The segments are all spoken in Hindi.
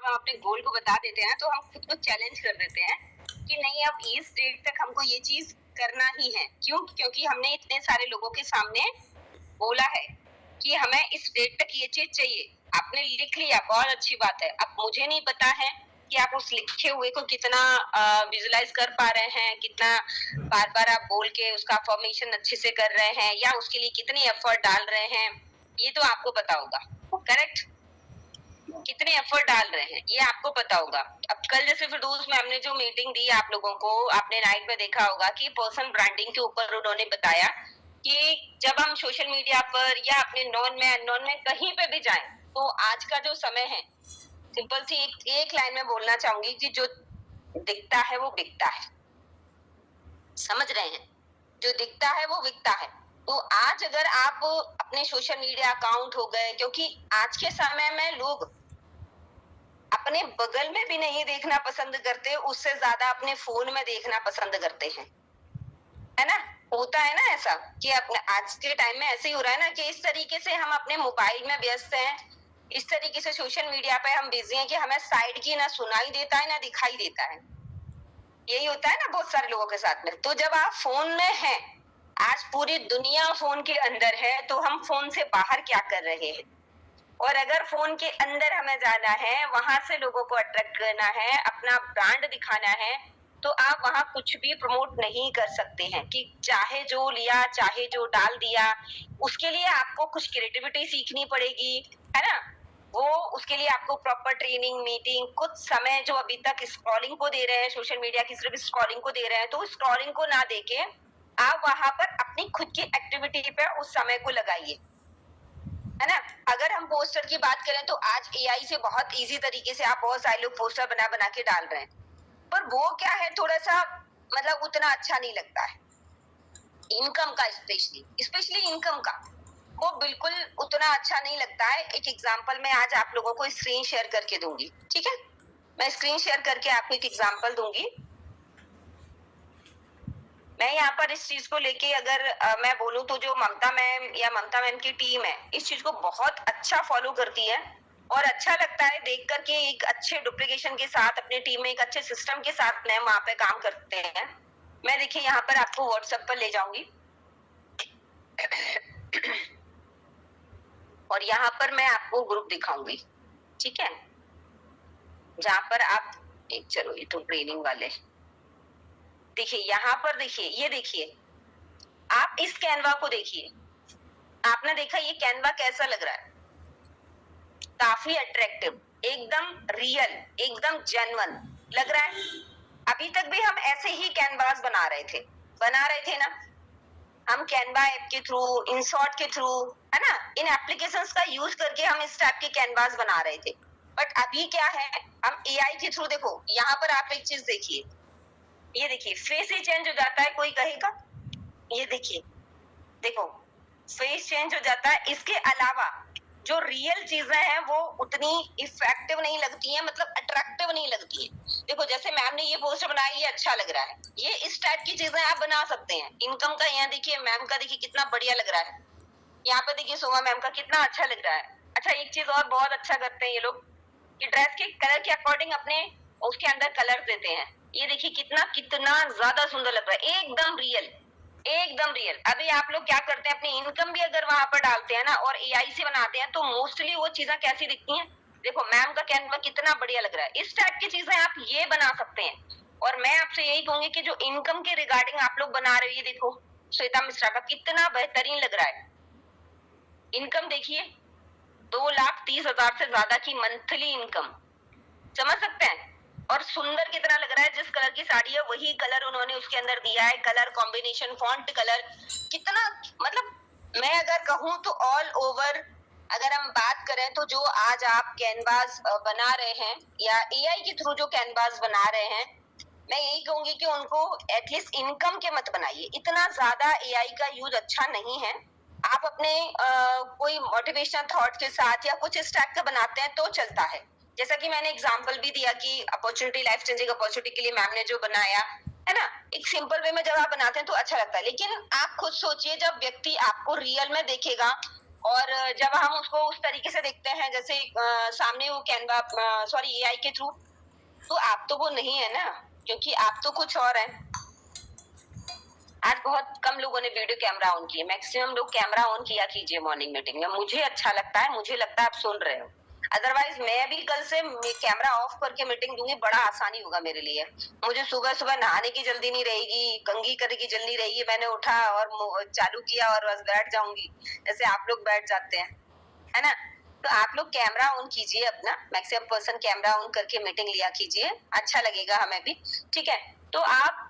हम अपने गोल को बता देते हैं तो हम खुद को चैलेंज कर देते हैं कि नहीं, अब इस डेट तक हमको ये चीज करना ही है। क्यों? क्योंकि हमने इतने सारे लोगों के सामने बोला है कि हमें इस डेट तक ये चीज चाहिए। आपने लिख लिया, बहुत अच्छी बात है। अब मुझे नहीं पता है कि आप उस लिखे हुए को कितना विजुलाइज कर पा रहे हैं, कितना बार बार आप बोल के उसका फॉर्मेशन अच्छे से कर रहे हैं, या उसके लिए कितनी एफर्ट डाल रहे हैं, ये तो आपको पता होगा। करेक्ट? कितने एफर्ट डाल रहे हैं ये आपको पता होगा। अब कल जैसे फिरदौस मैम ने जो मीटिंग दी आप लोगों को, आपने नाइट में देखा होगा कि पर्सनल ब्रांडिंग के ऊपर उन्होंने बताया कि जब हम सोशल मीडिया पर या अपने नॉन में अननोन में कहीं पे भी जाएं, तो आज का जो समय है, सिंपल सी एक लाइन में बोलना चाहूंगी कि जो दिखता है वो बिकता है। समझ रहे हैं? जो दिखता है वो बिकता है। तो आज अगर आप अपने सोशल मीडिया अकाउंट हो गए, क्योंकि आज के समय में लोग अपने बगल में भी नहीं देखना पसंद करते, उससे ज्यादा अपने फोन में देखना पसंद करते हैं, है ना? होता है ना ऐसा कि अपने आज के टाइम में ऐसे ही हो रहा है ना कि इस तरीके से हम अपने मोबाइल में व्यस्त हैं, इस तरीके से सोशल मीडिया पे हम बिजी हैं कि हमें साइड की ना सुनाई देता है ना दिखाई देता है। यही होता है ना बहुत सारे लोगों के साथ में। तो जब आप फोन में हैं, आज पूरी दुनिया फोन के अंदर है, तो हम फोन से बाहर क्या कर रहे हैं? और अगर फोन के अंदर हमें जाना है, वहां से लोगों को अट्रैक्ट करना है, अपना ब्रांड दिखाना है, तो आप वहां कुछ भी प्रमोट नहीं कर सकते हैं कि चाहे जो लिया चाहे जो डाल दिया। उसके लिए आपको कुछ क्रिएटिविटी सीखनी पड़ेगी, है ना? वो उसके लिए आपको प्रॉपर ट्रेनिंग, मीटिंग, कुछ समय जो अभी तक स्क्रॉलिंग को दे रहे हैं, सोशल मीडिया की सिर्फ स्क्रॉलिंग को दे रहे हैं, तो स्क्रॉलिंग को ना देके आप वहां पर अपनी खुद की एक्टिविटी पे उस समय को लगाइए, है ना? अगर हम पोस्टर की बात करें तो आज एआई से बहुत इजी तरीके से आप बहुत सारे लोग पोस्टर बना बना के डाल रहे हैं, पर वो क्या है, थोड़ा सा मतलब उतना अच्छा नहीं लगता है। इनकम का स्पेशली इनकम का वो बिल्कुल उतना अच्छा नहीं लगता है। एक एग्जांपल मैं आज आप लोगों को स्क्रीन शेयर करके दूंगी, ठीक है? मैं स्क्रीन शेयर करके आपको एक एग्जांपल दूंगी। मैं यहाँ पर इस चीज को लेके अगर मैं बोलूं तो जो ममता मैम या ममता मैम की टीम है, इस चीज को बहुत अच्छा फॉलो करती है और अच्छा लगता है देख करके। एक अच्छे डुप्लीकेशन के साथ अपनी टीम में एक अच्छे सिस्टम के साथ मैम वहां पे काम करते हैं। मैं देखिए यहाँ पर आपको व्हाट्सएप पर ले जाऊंगी और यहाँ पर मैं आपको ग्रुप दिखाऊंगी, ठीक है? जहां पर आप एक, चलो ये तो ट्रेनिंग वाले, देखिए यहाँ पर, देखिए ये देखिए, आप इस कैनवा को देखिए। आपने देखा ये कैनवा कैसा लग रहा है? काफी अट्रैक्टिव, एकदम रियल, एकदम जेन्युइन लग रहा है। अभी तक भी हम ऐसे ही कैनवास बना रहे थे ना? हम कैनवा ऐप के थ्रू, इंसॉर्ट के थ्रू, है ना, इन एप्लीकेशंस का यूज करके हम इस टाइप के कैनवास बना रहे थे। बट अभी क्या है, हम एआई के थ्रू, देखो यहाँ पर आप एक चीज देखिए, ये देखिए फेस ही चेंज हो जाता है, कोई कहेगा? ये देखिए, देखो फेस चेंज हो जाता है। इसके अलावा जो रियल चीजें हैं वो उतनी इफेक्टिव नहीं लगती हैं, मतलब अट्रैक्टिव नहीं लगती है। देखो जैसे मैम ने ये पोस्टर बनाया, ये अच्छा लग रहा है, ये इस टाइप की चीजें आप बना सकते हैं। इनकम का यहाँ देखिए, मैम का देखिए कितना बढ़िया लग रहा है। यहाँ पे देखिए सोमा मैम का कितना अच्छा लग रहा है। अच्छा, एक चीज और बहुत अच्छा करते हैं ये लोग कि ड्रेस के कलर के अकॉर्डिंग अपने उसके अंदर कलर देते हैं। ये देखिए कितना कितना ज्यादा सुंदर लग रहा है, एकदम रियल, एकदम रियल। अभी आप लोग क्या करते हैं, अपनी इनकम भी अगर वहां पर डालते हैं ना और एआई से बनाते हैं, तो मोस्टली वो चीजें कैसी दिखती हैं? देखो मैम का कैनवा कितना बढ़िया लग रहा है। इस टाइप की चीजें आप ये बना सकते हैं। और मैं आपसे यही कहूंगी कि जो इनकम के रिगार्डिंग आप लोग बना रहे हो, ये देखो श्वेता मिश्रा का कितना बेहतरीन लग रहा है। इनकम देखिए, 2,30,000 से ज्यादा की मंथली इनकम, समझ सकते हैं? और सुंदर कितना लग रहा है। जिस कलर की साड़ी है वही कलर उन्होंने उसके अंदर दिया है, कलर कॉम्बिनेशन, फॉन्ट कलर कितना, मतलब मैं अगर कहूँ तो ऑल ओवर अगर हम बात करें तो जो आज आप कैनवास बना रहे हैं या एआई के थ्रू जो कैनवास बना रहे हैं, मैं यही कहूंगी कि उनको एटलीस्ट इनकम के मत बनाइए। इतना ज्यादा एआई का यूज अच्छा नहीं है। आप अपने कोई मोटिवेशनल थॉट के साथ या कुछ इस टाइप का बनाते हैं तो चलता है। जैसा कि मैंने एग्जांपल भी दिया कि अपॉर्चुनिटी, लाइफ चेंजिंग अपॉर्चुनिटी के लिए मैम ने जो बनाया है ना, एक सिंपल वे में जब आप बनाते हैं तो अच्छा लगता है। लेकिन आप खुद सोचिए, जब व्यक्ति आपको रियल में देखेगा और जब हम उसको उस तरीके से देखते हैं जैसे सामने वो कैनवा एआई के थ्रू, तो आप तो वो नहीं है ना, क्योंकि आप तो कुछ और हैं। आज बहुत कम लोगों ने वीडियो कैमरा ऑन किया, मैक्सिमम लोग कैमरा ऑन किया कीजिए मॉर्निंग मीटिंग में। मुझे अच्छा लगता है, मुझे लगता है आप सुन रहे हो। अदरवाइज मैं भी कल से कैमरा ऑफ करके मीटिंग दूंगी, बड़ा आसानी होगा मेरे लिए। मुझे सुबह सुबह नहाने की जल्दी नहीं रहेगी, कंघी करने की जल्दी रहेगी, मैंने उठा और चालू किया और बस बैठ जाऊंगी, जैसे आप लोग बैठ जाते हैं, है ना। तो आप लोग कैमरा ऑन कीजिए अपना, मैक्सिमम पर्सन कैमरा ऑन करके मीटिंग लिया कीजिए, अच्छा लगेगा हमें भी, ठीक है। तो आप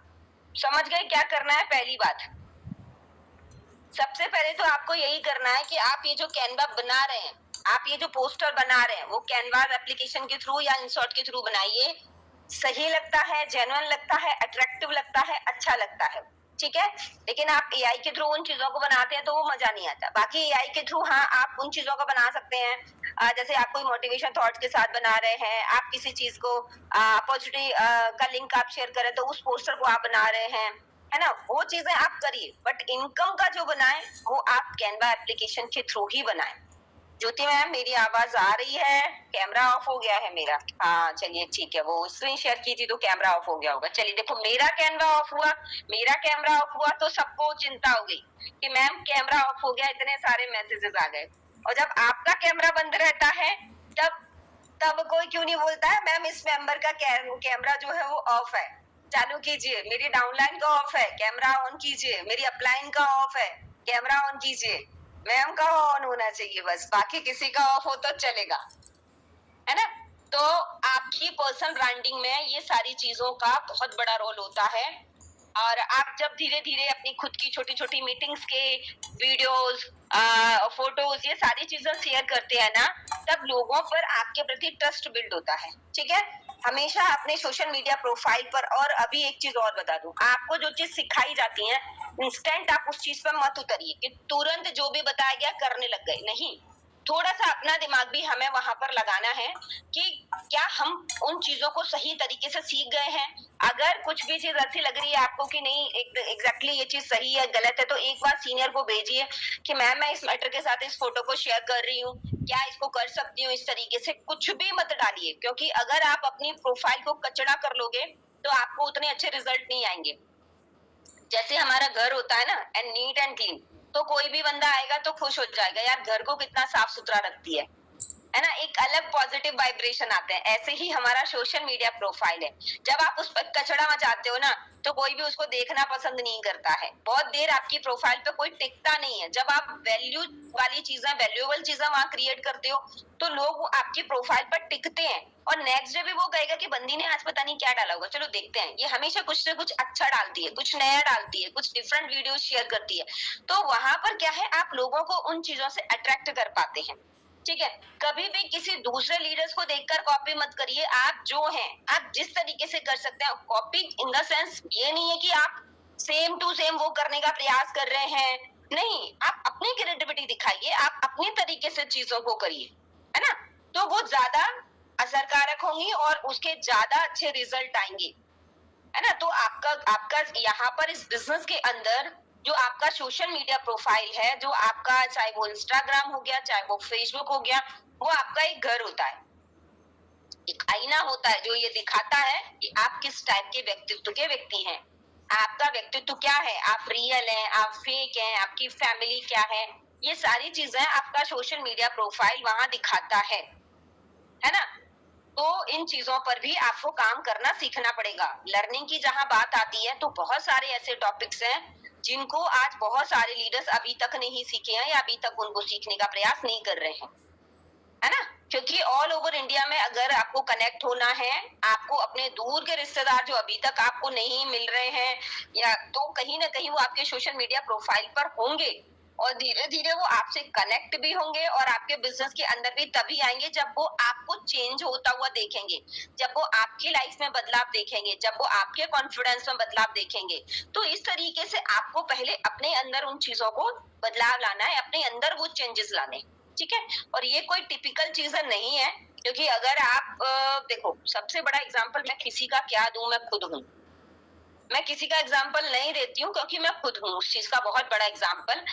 समझ गए क्या करना है। पहली बात, सबसे पहले तो आपको यही करना है कि आप ये जो कैनवा बना रहे हैं, आप ये जो पोस्टर बना रहे हैं, वो कैनवा एप्लीकेशन के थ्रू या इंसर्ट के थ्रू बनाइए। सही लगता है, जेन्युइन लगता है, अट्रैक्टिव लगता है, अच्छा लगता है, ठीक है। लेकिन आप एआई के थ्रू उन चीजों को बनाते हैं तो वो मजा नहीं आता। बाकी एआई के थ्रू हाँ आप उन चीजों को बना सकते हैं, जैसे आप कोई मोटिवेशन थॉट्स के साथ बना रहे हैं, आप किसी चीज को अपॉर्चुनिटी का लिंक आप शेयर करें तो उस पोस्टर को आप बना रहे हैं, है ना, वो चीजें आप करिए। बट इनकम का जो बनाए वो आप कैनवा एप्लीकेशन के थ्रू ही बनाए। ज्योति मैम मेरी आवाज आ रही है? कैमरा ऑफ हो गया है मेरा? हाँ चलिए ठीक है, वो स्क्रीन शेयर की थी तो कैमरा ऑफ हो गया होगा। चलिए देखो मेरा कैमरा ऑफ हुआ, मेरा कैमरा ऑफ हुआ तो सबको चिंता हो गई कि मैम कैमरा ऑफ हो गया, इतने सारे मैसेजेस आ गए। और जब आपका कैमरा बंद रहता है तब तब कोई क्यों नहीं बोलता है मैम इस मेंबर का कैमरा जो है वो ऑफ है, चालू कीजिए। मेरी डाउनलाइन का ऑफ है, कैमरा ऑन कीजिए। मेरी अपलाइन का ऑफ है, कैमरा ऑन कीजिए। मैम का ऑन होना चाहिए बस, बाकी किसी का ऑफ हो तो चलेगा, है ना। तो आपकी पर्सनल ब्रांडिंग में ये सारी चीजों का बहुत बड़ा रोल होता है। और आप जब धीरे धीरे अपनी खुद की छोटी छोटी मीटिंग्स के वीडियोस, फोटोज, ये सारी चीजें शेयर करते हैं ना, तब लोगों पर आपके प्रति ट्रस्ट बिल्ड होता है, ठीक है। हमेशा अपने सोशल मीडिया प्रोफाइल पर, और अभी एक चीज और बता दूं, आपको जो चीज सिखाई जाती है इंस्टेंट आप उस चीज पर मत उतरिए कि तुरंत जो भी बताया गया करने लग गए, नहीं। थोड़ा सा अपना दिमाग भी हमें वहां पर लगाना है कि क्या हम उन चीजों को सही तरीके से सीख गए हैं। अगर कुछ भी चीज ऐसी लग रही है आपको कि नहीं एग्जैक्टली ये चीज सही है गलत है, तो एक बार सीनियर को भेजिए कि मैम मैं इस मैटर के साथ इस फोटो को शेयर कर रही हूँ, क्या इसको कर सकती हूँ इस तरीके से। कुछ भी मत डालिए, क्योंकि अगर आप अपनी प्रोफाइल को कचड़ा कर लोगे तो आपको उतने अच्छे रिजल्ट नहीं आएंगे। जैसे हमारा घर होता है ना, एंड नीट एंड क्लीन, तो कोई भी बंदा आएगा तो खुश हो जाएगा, यार घर को कितना साफ सुथरा रखती है ना, एक अलग पॉजिटिव वाइब्रेशन आते हैं। ऐसे ही हमारा सोशल मीडिया प्रोफाइल है, जब आप उस पर कचड़ा मचाते हो ना तो कोई भी उसको देखना पसंद नहीं करता है, बहुत देर आपकी प्रोफाइल पे कोई टिकता नहीं है। जब आप वैल्यू वाली चीजें, वैल्यूएबल चीजें वहां क्रिएट करते हो तो लोग आपकी प्रोफाइल पर टिकते हैं, और नेक्स्ट डे भी वो कहेगा कि बंदी ने आज पता नहीं क्या डाला होगा, चलो देखते हैं। ये हमेशा कुछ ना कुछ अच्छा डालती है, कुछ नया डालती है, कुछ डिफरेंट वीडियो शेयर करती है। तो वहां पर क्या है, आप लोगों को उन चीजों से अट्रैक्ट कर पाते हैं, ठीक है। कभी भी किसी दूसरे लीडर्स को देखकर कॉपी मत करिए। आप जो हैं, आप जिस तरीके से कर सकते हैं कॉपी, इन द सेंस ये नहीं है कि आप सेम टू सेम वो करने का प्रयास कर रहे हैं, नहीं। आप अपनी क्रिएटिविटी दिखाइए, आप अपनी तरीके से चीजों को करिए, है ना। तो वो ज्यादा असरकारक होंगी और उसके ज्यादा अच्छे रिजल्ट आएंगे, है ना। तो आपका आपका यहाँ पर इस बिजनेस के अंदर जो आपका सोशल मीडिया प्रोफाइल है, जो आपका, चाहे वो इंस्टाग्राम हो गया, चाहे वो फेसबुक हो गया, वो आपका एक घर होता है, एक आईना होता है जो ये दिखाता है कि आप किस टाइप के व्यक्तित्व के व्यक्ति हैं। आपका व्यक्तित्व क्या है, आप रियल हैं, आप फेक हैं, आपकी फैमिली क्या है सारी चीजें आपका सोशल मीडिया प्रोफाइल वहां दिखाता है ना। तो इन चीजों पर भी आपको काम करना सीखना पड़ेगा। लर्निंग की जहां बात आती है तो बहुत सारे ऐसे टॉपिक्स हैं जिनको आज बहुत सारे लीडर्स अभी तक नहीं सीखे हैं, या अभी तक उनको सीखने का प्रयास नहीं कर रहे हैं, है ना। क्योंकि ऑल ओवर इंडिया में अगर आपको कनेक्ट होना है, आपको अपने दूर के रिश्तेदार जो अभी तक आपको नहीं मिल रहे हैं, या तो कहीं ना कहीं वो आपके सोशल मीडिया प्रोफाइल पर होंगे, और धीरे धीरे वो आपसे कनेक्ट भी होंगे और आपके बिजनेस के अंदर भी तभी आएंगे जब वो आपको चेंज होता हुआ देखेंगे, जब वो आपकी लाइफ में बदलाव देखेंगे, जब वो आपके कॉन्फिडेंस में बदलाव देखेंगे। तो इस तरीके से आपको पहले अपने अंदर उन चीजों को बदलाव लाना है, अपने अंदर वो चेंजेस लाने, ठीक है। और ये कोई टिपिकल चीजें नहीं है, क्योंकि अगर आप देखो, सबसे बड़ा एग्जाम्पल मैं किसी का क्या दूं, मैं खुद हूँ। मैं किसी का एग्जाम्पल नहीं देती हूँ क्योंकि मैं खुद हूँ उस चीज का बहुत बड़ा एग्जाम्पल।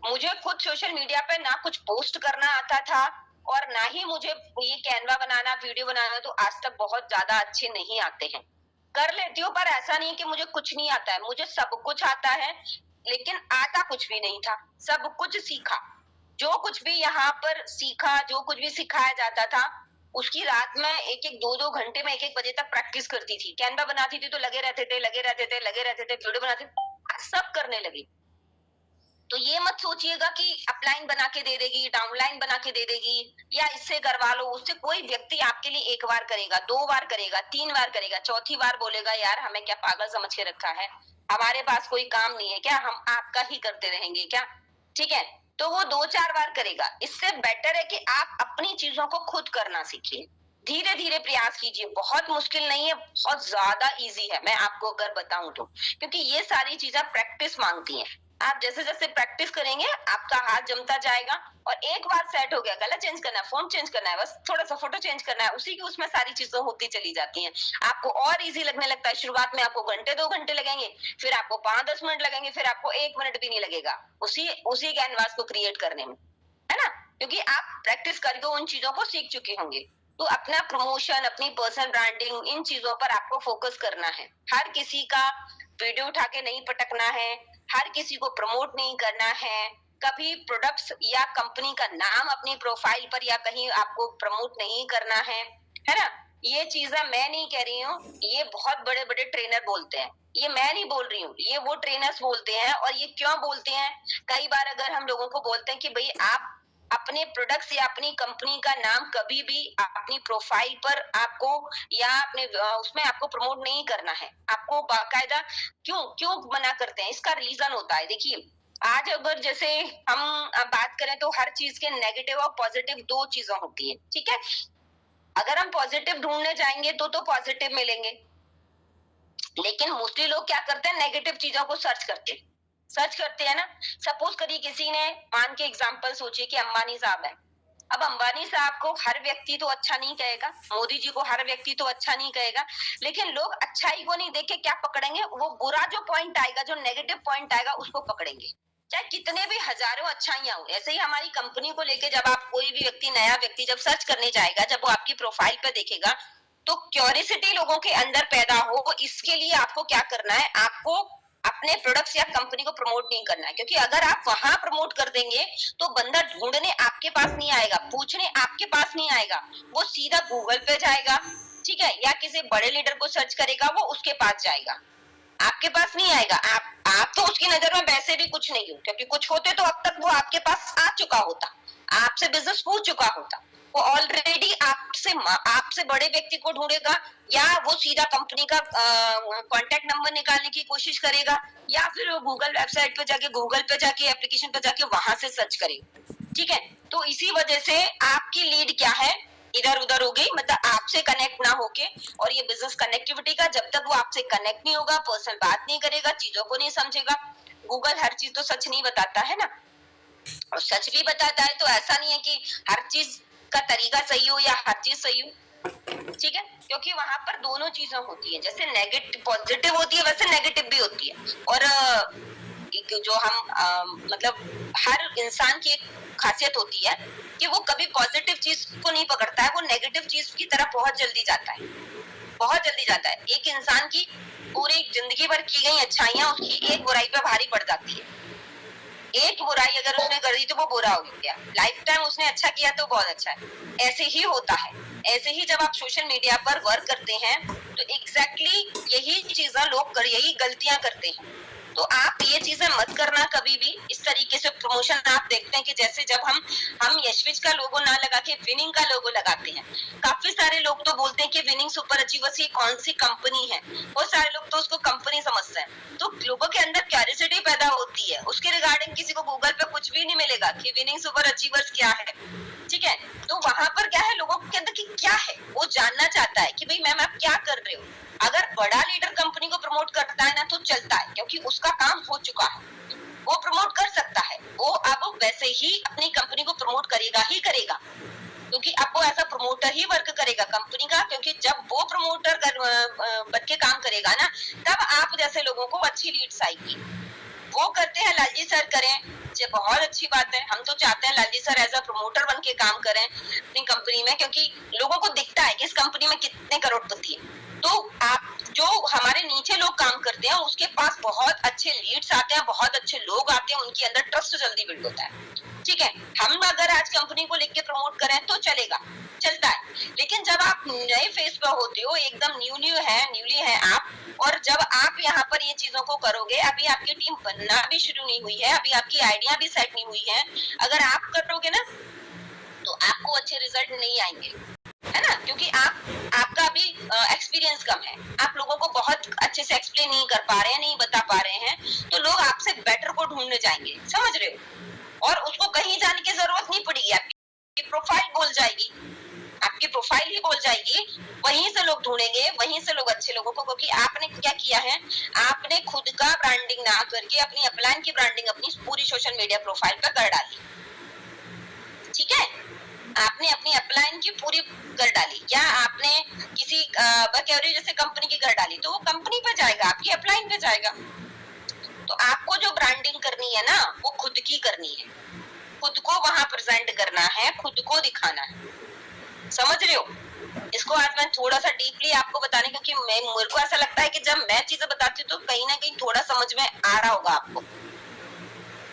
मुझे खुद सोशल मीडिया पे ना कुछ पोस्ट करना आता था और ना ही मुझे ये कैनवा बनाना, वीडियो बनाना तो आज तक बहुत ज्यादा अच्छे नहीं आते हैं। कर लेती हूँ पर ऐसा नहीं कि मुझे कुछ नहीं आता है, मुझे सब कुछ आता है, लेकिन आता कुछ भी नहीं था। सब कुछ सीखा, जो कुछ भी यहाँ पर सीखा, जो कुछ भी सिखाया जाता था, उसकी रात में एक एक दो दो घंटे में 1-1 बजे तक प्रैक्टिस करती थी। कैनवा बनाती थी तो लगे रहते थे, वीडियो बनाते थे, सब करने लगी। तो ये मत सोचिएगा कि अपलाइन बना के दे देगी, डाउनलाइन बना के दे देगी, या इससे करवा लो, उससे कोई व्यक्ति आपके लिए 1 बार करेगा, 2 बार करेगा, 3 बार करेगा, चौथी बार बोलेगा यार हमें क्या पागल समझ के रखा है, हमारे पास कोई काम नहीं है क्या, हम आपका ही करते रहेंगे क्या, ठीक है। तो वो 2-4 बार करेगा। इससे बेटर है कि आप अपनी चीजों को खुद करना सीखिए, धीरे धीरे प्रयास कीजिए। बहुत मुश्किल नहीं है, बहुत ज्यादा इजी है, मैं आपको अगर बताऊं तो, क्योंकि ये सारी चीजें प्रैक्टिस मांगती हैं। आप जैसे जैसे प्रैक्टिस करेंगे आपका हाथ जमता जाएगा, और एक बार सेट हो गया, गला चेंज करना है, फोन चेंज करना है, बस थोड़ा सा फोटो चेंज करना है, उसी की उसमें सारी चीजें होती चली जाती हैं। आपको और इजी लगने लगता है। शुरुआत में आपको घंटे 2 घंटे लगेंगे, फिर आपको 5-10 मिनट लगेंगे, फिर आपको 1 मिनट भी नहीं लगेगा उसी उसी कैनवास को क्रिएट करने में, है ना, क्योंकि आप प्रैक्टिस करके उन चीजों को सीख चुके होंगे। तो अपना प्रमोशन, अपनी पर्सनल ब्रांडिंग, इन चीजों पर आपको फोकस करना है। हर किसी का वीडियो उठा के नहीं पटकना है, हर किसी को प्रमोट नहीं करना है, कभी प्रोडक्ट्स या कंपनी का नाम अपनी प्रोफाइल पर या कहीं आपको प्रमोट नहीं करना है ना। ये चीजें मैं नहीं कह रही हूँ, ये बहुत बड़े बड़े ट्रेनर बोलते हैं, ये मैं नहीं बोल रही हूँ, ये वो ट्रेनर्स बोलते हैं। और ये क्यों बोलते हैं, कई बार अगर हम लोगों को बोलते हैं कि भाई आप अपने प्रोडक्ट्स या अपनी कंपनी का नाम कभी भी अपनी प्रोफाइल पर आपको या अपने उसमें आपको प्रमोट नहीं करना है, आपको बाकायदा क्यों क्यों मना करते हैं, इसका रीजन होता है। देखिए, आज अगर जैसे हम बात करें तो हर चीज के नेगेटिव और पॉजिटिव 2 चीजें होती है, ठीक है। अगर हम पॉजिटिव ढूंढने जाएंगे तो पॉजिटिव मिलेंगे, लेकिन मोस्टली लोग क्या करते हैं, नेगेटिव चीजों को सर्च करते हैं ना। सपोज करिए किसी ने, मान के एग्जांपल सोचिए कि अंबानी साहब है। अब अंबानी साहब को हर व्यक्ति तो अच्छा नहीं कहेगा, मोदी जी को हर व्यक्ति तो अच्छा नहीं कहेगा, लेकिन लोग अच्छाई को नहीं देख के क्या पकड़ेंगे, वो बुरा जो पॉइंट आएगा, जो नेगेटिव पॉइंट आएगा उसको पकड़ेंगे, चाहे कितने भी हजारों अच्छाइयां हो। ऐसे ही हमारी कंपनी को लेके जब आप कोई भी व्यक्ति, नया व्यक्ति जब सर्च करने जाएगा, जब वो आपकी प्रोफाइल पे देखेगा, तो क्यूरियोसिटी लोगों के अंदर पैदा हो, इसके लिए आपको क्या करना है, आपको अपने प्रोडक्ट्स या कंपनी को प्रमोट नहीं करना है। क्योंकि अगर आप वहां प्रमोट कर देंगे तो बंदा ढूंढने आपके पास नहीं आएगा, पूछने आपके पास नहीं आएगा, वो सीधा गूगल पे जाएगा, ठीक है, या किसी बड़े लीडर को सर्च करेगा, वो उसके पास जाएगा, आपके पास नहीं आएगा। आप तो उसकी नजर में वैसे भी कुछ नहीं हो, क्योंकि कुछ होते तो अब तक वो आपके पास आ चुका होता, आपसे बिजनेस हो चुका होता। वो ऑलरेडी आपसे बड़े व्यक्ति को ढूंढेगा, या वो सीधा कंपनी का कांटेक्ट नंबर निकालने की कोशिश करेगा, या फिर वो गूगल वेबसाइट पे जाके, गूगल पे जाके, एप्लीकेशन पे जाके वहां से सर्च करेगा, ठीक है। तो इसी वजह से आपकी लीड क्या है, इधर उधर हो गई, मतलब आपसे कनेक्ट ना होके। और ये बिजनेस कनेक्टिविटी का, जब तक वो आपसे कनेक्ट नहीं होगा, पर्सनल बात नहीं करेगा, चीजों को नहीं समझेगा। गूगल हर चीज तो सच नहीं बताता है ना, और सच भी बताता है तो ऐसा नहीं है कि हर चीज का तरीका सही हो या हर चीज सही हो, ठीक है, क्योंकि वहां पर दोनों चीजें होती है, जैसे नेगेटिव पॉजिटिव होती है वैसे नेगेटिव भी होती है। और एक जो हम मतलब हर इंसान की एक खासियत होती है कि वो कभी पॉजिटिव चीज को नहीं पकड़ता है, वो नेगेटिव चीज की तरफ बहुत जल्दी जाता है, बहुत जल्दी जाता है। एक इंसान की पूरी जिंदगी भर की गई अच्छाइयां उसकी एक बुराई पे भारी पड़ जाती है। एक बुराई अगर उसने कर दी तो वो बुरा हो गया, लाइफ टाइम उसने अच्छा किया तो बहुत अच्छा है। ऐसे ही होता है। ऐसे ही जब आप सोशल मीडिया पर वर्क करते हैं तो एग्जैक्टली यही चीजें लोग यही गलतियां करते हैं। तो आप ये चीजें मत करना कभी भी। इस तरीके से प्रमोशन आप देखते हैं कि जैसे जब हम यशविज का लोगो ना लगा के विनिंग का लोगो लगाते हैं, काफी सारे लोग तो बोलते हैं कि विनिंग सुपर अचीवर्स ये कौन सी कंपनी है, बहुत सारे लोग तो उसको कंपनी समझते हैं। तो लोगों के अंदर क्यूरियोसिटी पैदा होती है, उसके रिगार्डिंग किसी को गूगल पे कुछ भी नहीं मिलेगा कि विनिंग सुपर अचीवर्स क्या है, ठीक है। तो वहां पर क्या है, लोगों के अंदर कि क्या है, वो जानना चाहता है कि भाई मैम आप क्या कर रहे हो। अगर बड़ा लीडर कंपनी को प्रमोट करता है ना तो चलता है, क्योंकि उसका काम हो चुका है, वो प्रमोट कर सकता है, वो अब वैसे ही अपनी कंपनी को प्रमोट करेगा ही करेगा, क्योंकि अब वो ऐसा प्रमोटर ही वर्क करेगा कंपनी का। क्योंकि जब वो प्रमोटर बन के काम करेगा ना, तब आप जैसे लोगों को अच्छी लीड्स आएगी, वो करते हैं, लालजी सर करें, ये बहुत अच्छी बात है। हम तो चाहते हैं Lalji sir as a promoter बन के काम करें अपनी कंपनी में, क्योंकि लोगों को दिखता है कि इस कंपनी में कितने करोड़पति हैं। तो आप जो हमारे नीचे लोग काम करते हैं उसके पास बहुत अच्छे लीड्स आते हैं, बहुत अच्छे लोग आते हैं, उनके अंदर ट्रस्ट जल्दी बिल्ड होता है। ठीक है, हम अगर आज कंपनी को लिख के प्रमोट करें तो चलेगा, चलता है। लेकिन जब आप नए फेस पे होते हो, एकदम न्यूली है आप, और जब आप यहाँ पर ये चीजों को करोगे, अभी आपकी टीम बनना भी शुरू नहीं हुई है, अभी आपकी आइडिया भी सेट नहीं हुई है, अगर आप करोगे ना तो आपको अच्छे रिजल्ट नहीं आएंगे, है ना, क्योंकि आपका अभी एक्सपीरियंस कम है, आप लोगों को बहुत अच्छे से एक्सप्लेन नहीं कर पा रहे हैं, नहीं बता पा रहे हैं, तो लोग आपसे बेटर को ढूंढने जाएंगे, समझ रहे हो। और उसको कहीं जाने की जरूरत नहीं पड़ेगी, आपकी प्रोफाइल बोल जाएगी, आपकी प्रोफाइल ही बोल जाएगी, वहीं से लोग ढूंढेंगे, वहीं से लोग अच्छे लोगों को, क्योंकि आपने क्या किया है, आपने खुद का ब्रांडिंग ना करके अपनी अपलाइन की ब्रांडिंग अपनी पूरी सोशल मीडिया प्रोफाइल पर कर डाली। ठीक है, आपने अपनी अपलाइन की पूरी कर डाली, या आपने किसी जैसे कंपनी की कर डाली, तो वो कंपनी पे जाएगा, आपकी अपलाइन पे जाएगा। तो आपको जो ब्रांडिंग करनी है ना, वो खुद की करनी है, खुद को वहां प्रेजेंट करना है, खुद को दिखाना है, समझ रहे हो। इसको आज मैं थोड़ा सा डीपली आपको बताने, क्योंकि मेरे को ऐसा लगता है कि जब मैं चीजें बताती हूँ तो कहीं ना कहीं थोड़ा समझ में आ रहा होगा आपको।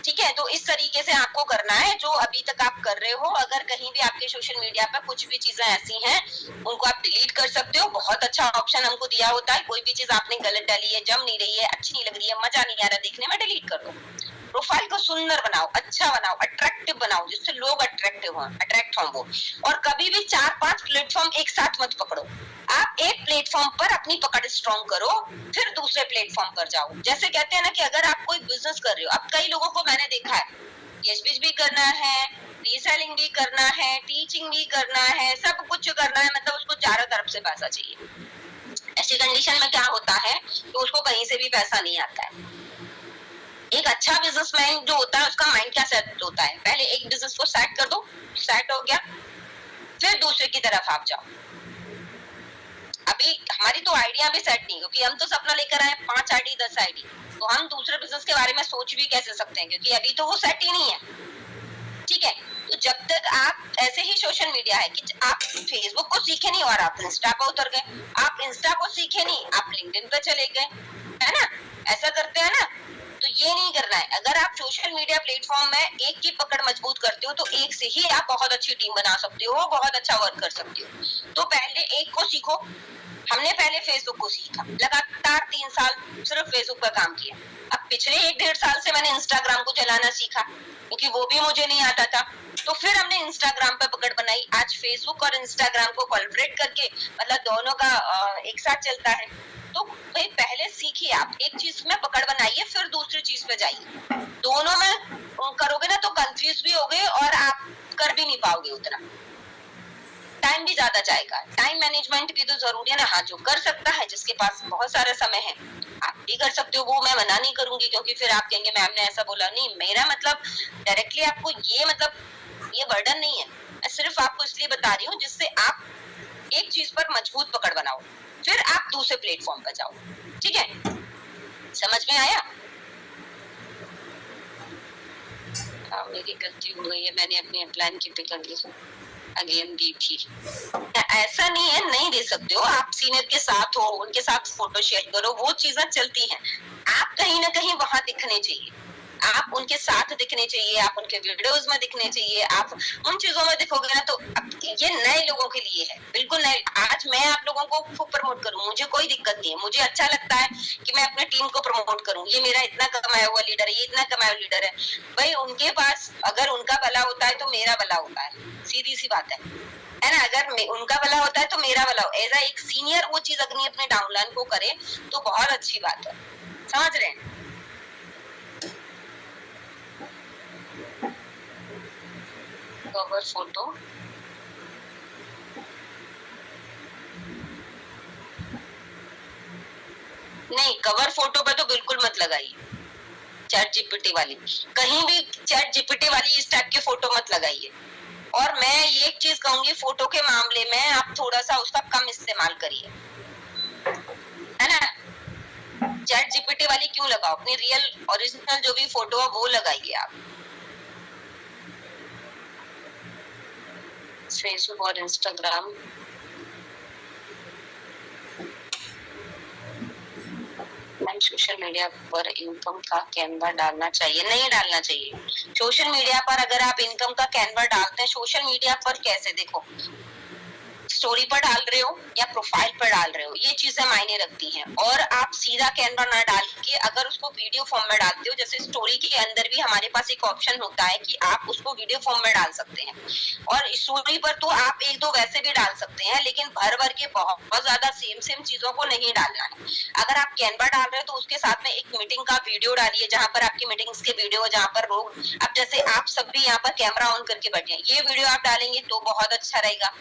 ठीक है, तो इस तरीके से आपको करना है जो अभी तक आप कर रहे हो। अगर कहीं भी आपके सोशल मीडिया पर कुछ भी चीजें ऐसी हैं, उनको आप डिलीट कर सकते हो, बहुत अच्छा ऑप्शन हमको दिया होता है, कोई भी चीज आपने गलत डाली है, जम नहीं रही है, अच्छी नहीं लग रही है, मजा नहीं आ रहा देखने में, डिलीट कर दो। प्रोफाइल को सुंदर बनाओ, अच्छा बनाओ, अट्रैक्टिव बनाओ, जिससे लोग अट्रैक्ट हो वो। और कभी भी 4-5 प्लेटफॉर्म एक साथ मत पकड़ो, आप एक प्लेटफॉर्म पर अपनी पकड़ स्ट्रॉन्ग करो, फिर दूसरे प्लेटफॉर्म पर जाओ। जैसे कहते हैं ना कि अगर आप कोई बिजनेस कर रहे हो, अब कई लोगों को मैंने देखा है स्पीच भी करना है, रीसेलिंग भी करना है, टीचिंग भी करना है, सब कुछ करना है, मतलब उसको चारों तरफ से पैसा चाहिए। ऐसी कंडीशन में क्या होता है तो उसको कहीं से भी पैसा नहीं आता है। एक अच्छा बिजनेसमैन जो होता है उसका माइंड क्या सेट होता है, पहले एक बिजनेस को सेट कर दो, सेट हो गया, फिर दूसरे की तरफ आप जाओ। अभी हमारी तो आइडिया भी सेट नहीं, क्योंकि हम तो सपना लेकर आए 5 आईडी 10 आईडी, तो हम दूसरे बिजनेस के बारे में सोच भी कैसे सकते हैं, क्योंकि अभी तो वो सेट ही नहीं है। ठीक है, तो जब तक आप ऐसे ही सोशल मीडिया है कि आप फेसबुक को सीखे नहीं और आप इंस्टा पर उतर गए, आप इंस्टा को सीखे नहीं आप लिंक्डइन पे चले गए, है ना, ऐसा करते हैं ना। तो ये नहीं करना है। अगर आप सोशल मीडिया प्लेटफॉर्म में एक की पकड़ मजबूत करते हो तो एक से ही आप बहुत अच्छी टीम बना सकते हो, बहुत अच्छा वर्क कर सकते हो। तो पहले एक को सीखो। हमने पहले फेसबुक को सीखा, लगातार 3 साल सिर्फ फेसबुक पर काम किया। अब पिछले 1-1.5 साल से मैंने इंस्टाग्राम को चलाना सीखा, क्योंकि वो भी मुझे नहीं आता था। तो फिर हमने इंस्टाग्राम पे पकड़ बनाई। आज फेसबुक और इंस्टाग्राम को कोलैबोरेट करके, मतलब दोनों का एक साथ चलता है। तो भाई पहले सीखिए, आप एक चीज में पकड़ बनाइए, फिर दूसरी चीज पे जाइए। दोनों में करोगे ना तो कंफ्यूज भी होगे और आप कर भी नहीं पाओगे उतना, टाइम भी ज्यादा जाएगा। टाइम मैनेजमेंट भी तो जरूरी है ना। हाँ, जो कर सकता है, जिसके पास बहुत सारा समय है, आप भी कर सकते हो, वो मैं मना नहीं करूंगी, क्योंकि फिर आप कहेंगे मैम ने ऐसा बोला। नहीं, मेरा मतलब डायरेक्टली आपको ये बर्डन नहीं है, मैं सिर्फ आपको इसलिए बता रही हूँ जिससे आप एक चीज पर मजबूत पकड़ बनाओ, फिर आप दूसरे प्लेटफॉर्म पर जाओ। ठीक है, समझ में आया? मेरी गलती हो गई है, मैंने अपनी प्लान की पिक अगेन दी थी। ऐसा नहीं है नहीं दे सकते हो, आप सीनियर के साथ हो, उनके साथ फोटो शेयर करो, वो चीजें चलती हैं। आप कहीं ना कहीं वहां दिखने चाहिए, आप उनके साथ दिखने चाहिए, आप उनके वीडियोस में दिखने चाहिए। आप उन चीजों में दिखोगे ना तो ये नए लोगों के लिए है, बिल्कुल नए। आज मैं आप लोगों को खूब प्रमोट करूं, मुझे कोई दिक्कत नहीं है, मुझे अच्छा लगता है कि मैं अपने टीम को प्रमोट करूं। ये मेरा इतना कमाया हुआ लीडर है, ये इतना कमाया हुआ लीडर है। भाई उनके पास अगर उनका भला होता है तो मेरा भला होता है, सीधी सी बात है ना। अगर उनका भला होता है तो मेरा भला हो। एज एक सीनियर वो चीज अगर अपने डाउनलाइन को करे तो बहुत अच्छी बात है, समझ रहे हैं? कवर फोटो नहीं, कवर फोटो पे तो बिल्कुल मत लगाइए चैट जीपीटी वाली, कहीं भी चैट जीपीटी वाली इस टाइप की फोटो मत लगाइए। और मैं ये एक चीज कहूंगी, फोटो के मामले में आप थोड़ा सा उसका कम इस्तेमाल करिए, है ना। चैट जीपीटी वाली क्यों लगाओ, अपनी रियल ओरिजिनल जो भी फोटो है वो लगाइए आप। फेसबुक और इंस्टाग्राम, मैम सोशल मीडिया पर इनकम का कैनवा डालना चाहिए? नहीं डालना चाहिए। सोशल मीडिया पर अगर आप इनकम का कैनवा डालते हैं, सोशल मीडिया पर कैसे, देखो स्टोरी पर डाल रहे हो या प्रोफाइल पर डाल रहे हो, ये चीजें मायने रखती हैं। और आप सीधा कैनवा ना डाल के अगर उसको वीडियो फॉर्म में डालते हो, जैसे स्टोरी के अंदर भी हमारे पास एक ऑप्शन होता है कि आप उसको वीडियो फॉर्म में डाल सकते हैं, और स्टोरी पर तो आप एक दो वैसे भी डाल सकते हैं, लेकिन भर भर के बहुत ज्यादा सेम चीजों को नहीं डालना है। अगर आप कैनवा डाल रहे हो तो उसके साथ में एक मीटिंग का वीडियो डालिए, जहां पर आपकी मीटिंग्स के वीडियो, जहां पर लोग, अब जैसे आप सब भी यहाँ पर कैमरा ऑन करके बैठे हैं, ये वीडियो आप डालेंगे तो बहुत अच्छा रहेगा।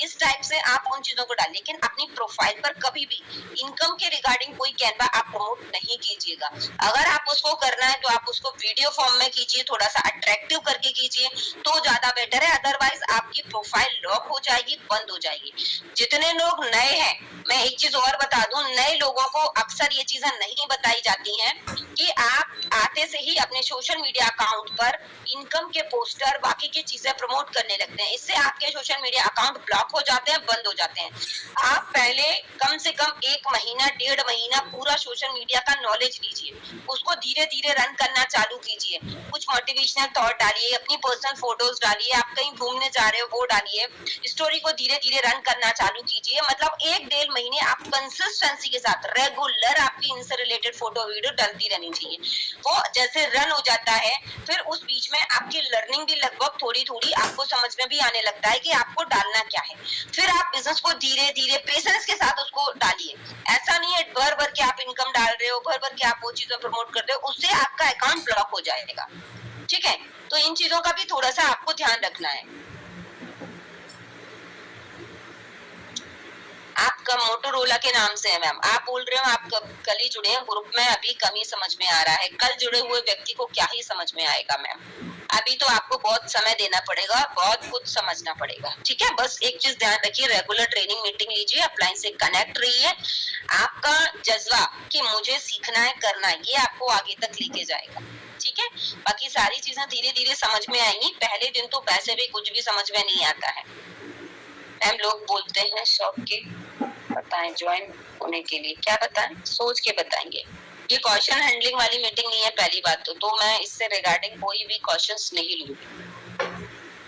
इस टाइप से आप उन चीजों को डालें, लेकिन अपनी प्रोफाइल पर कभी भी इनकम के रिगार्डिंग कोई कैनवा आप प्रमोट नहीं कीजिएगा। अगर आप उसको करना है तो आप उसको वीडियो फॉर्म में कीजिए, थोड़ा सा अट्रैक्टिव करके कीजिए तो ज्यादा बेटर है। अदरवाइज आपकी प्रोफाइल लॉक हो जाएगी, बंद हो जाएगी। जितने लोग नए हैं, मैं एक चीज और बता दूं, नए लोगों को अक्सर ये चीजें नहीं बताई जाती हैं कि आप आते से ही अपने सोशल मीडिया अकाउंट पर इनकम के पोस्टर, बाकी की चीजें प्रमोट करने लगते हैं। इससे आपके सोशल मीडिया अकाउंट ब्लॉक हो जाते हैं, बंद हो जाते हैं। आप पहले कम से कम 1 महीना 1.5 महीना पूरा सोशल मीडिया का नॉलेज लीजिए, उसको धीरे धीरे रन करना चालू कीजिए। कुछ मोटिवेशनल थॉट डालिए, अपनी पर्सनल फोटोज डालिए, आप कहीं घूमने जा रहे हो वो डालिए, स्टोरी को धीरे धीरे रन करना चालू कीजिए। मतलब 1-1.5 महीने आप कंसिस्टेंसी के साथ रेगुलर आपकी इनसे रिलेटेड फोटो वीडियो डलती रहनी चाहिए। वो जैसे रन हो जाता है, फिर उस बीच में आपकी लर्निंग भी लगभग थोड़ी थोड़ी आपको समझ में भी आने लगता है कि आपको डालना क्या है। फिर आप बिजनेस को धीरे धीरे पेशेंस के साथ उसको डालिए। ऐसा नहीं है भर भर के आप इनकम डाल रहे हो, भर भर के आप वो चीजें प्रमोट कर रहे हो, उससे आपका अकाउंट ब्लॉक हो जाएगा। ठीक है, तो इन चीजों का भी थोड़ा सा आपको ध्यान रखना है। आपका मोटोरोला के नाम से है मैम, आप बोल रहे हो आप कल ही जुड़े हैं ग्रुप में, अभी कम ही समझ में आ रहा है। कल जुड़े हुए व्यक्ति को क्या ही समझ में आएगा मैम, अभी तो आपको बहुत समय देना पड़ेगा, बहुत कुछ समझना पड़ेगा। ठीक है, बस एक चीज ध्यान रखिए, रेगुलर ट्रेनिंग मीटिंग लीजिए, अपलाइन से कनेक्ट रहिए। आपका जज्बा कि मुझे सीखना है, करना है, ये आपको आगे तक लेके जाएगा। ठीक है, बाकी सारी चीजें धीरे धीरे समझ में आएंगी। पहले दिन तो वैसे भी कुछ भी समझ में नहीं आता है। मैम लोग बोलते हैं शॉप के बताएं ज्वाइन होने के लिए, क्या बताएं? सोच के बताएंगे। ये क्वेश्चन हैंडलिंग वाली मीटिंग नहीं है, पहली बात तो मैं इससे रिगार्डिंग कोई भी क्वेश्चंस नहीं लूंगी।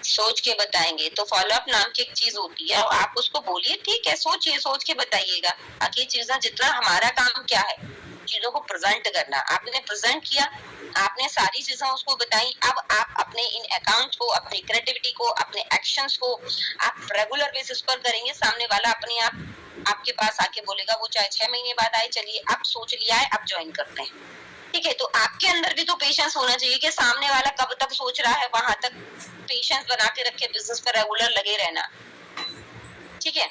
सोच के बताएंगे तो फॉलो अप नाम की एक चीज होती है, आप उसको बोलिए, ठीक है, सोचिए, सोच के बताइएगा। बाकी चीजें जितना हमारा काम क्या है, चीजों को प्रेजेंट करना। आपने प्रेजेंट किया, आपने सारी चीजें उसको बताई। अब आप अपने इन अकाउंट्स को, अपनी क्रिएटिविटी को, अपने एक्शंस को आप रेगुलर बेसिस पर करेंगे, सामने वाला अपने आप आपके पास आके बोलेगा, वो चाहे 6 महीने बाद आए, चलिए आप सोच लिया है, अब ज्वाइन करते हैं। ठीक है, तो आपके अंदर भी तो पेशेंस होना चाहिए कि सामने वाला कब तक सोच रहा है, वहां तक पेशेंस बना के रखे, बिजनेस पर रेगुलर लगे रहना। ठीक है,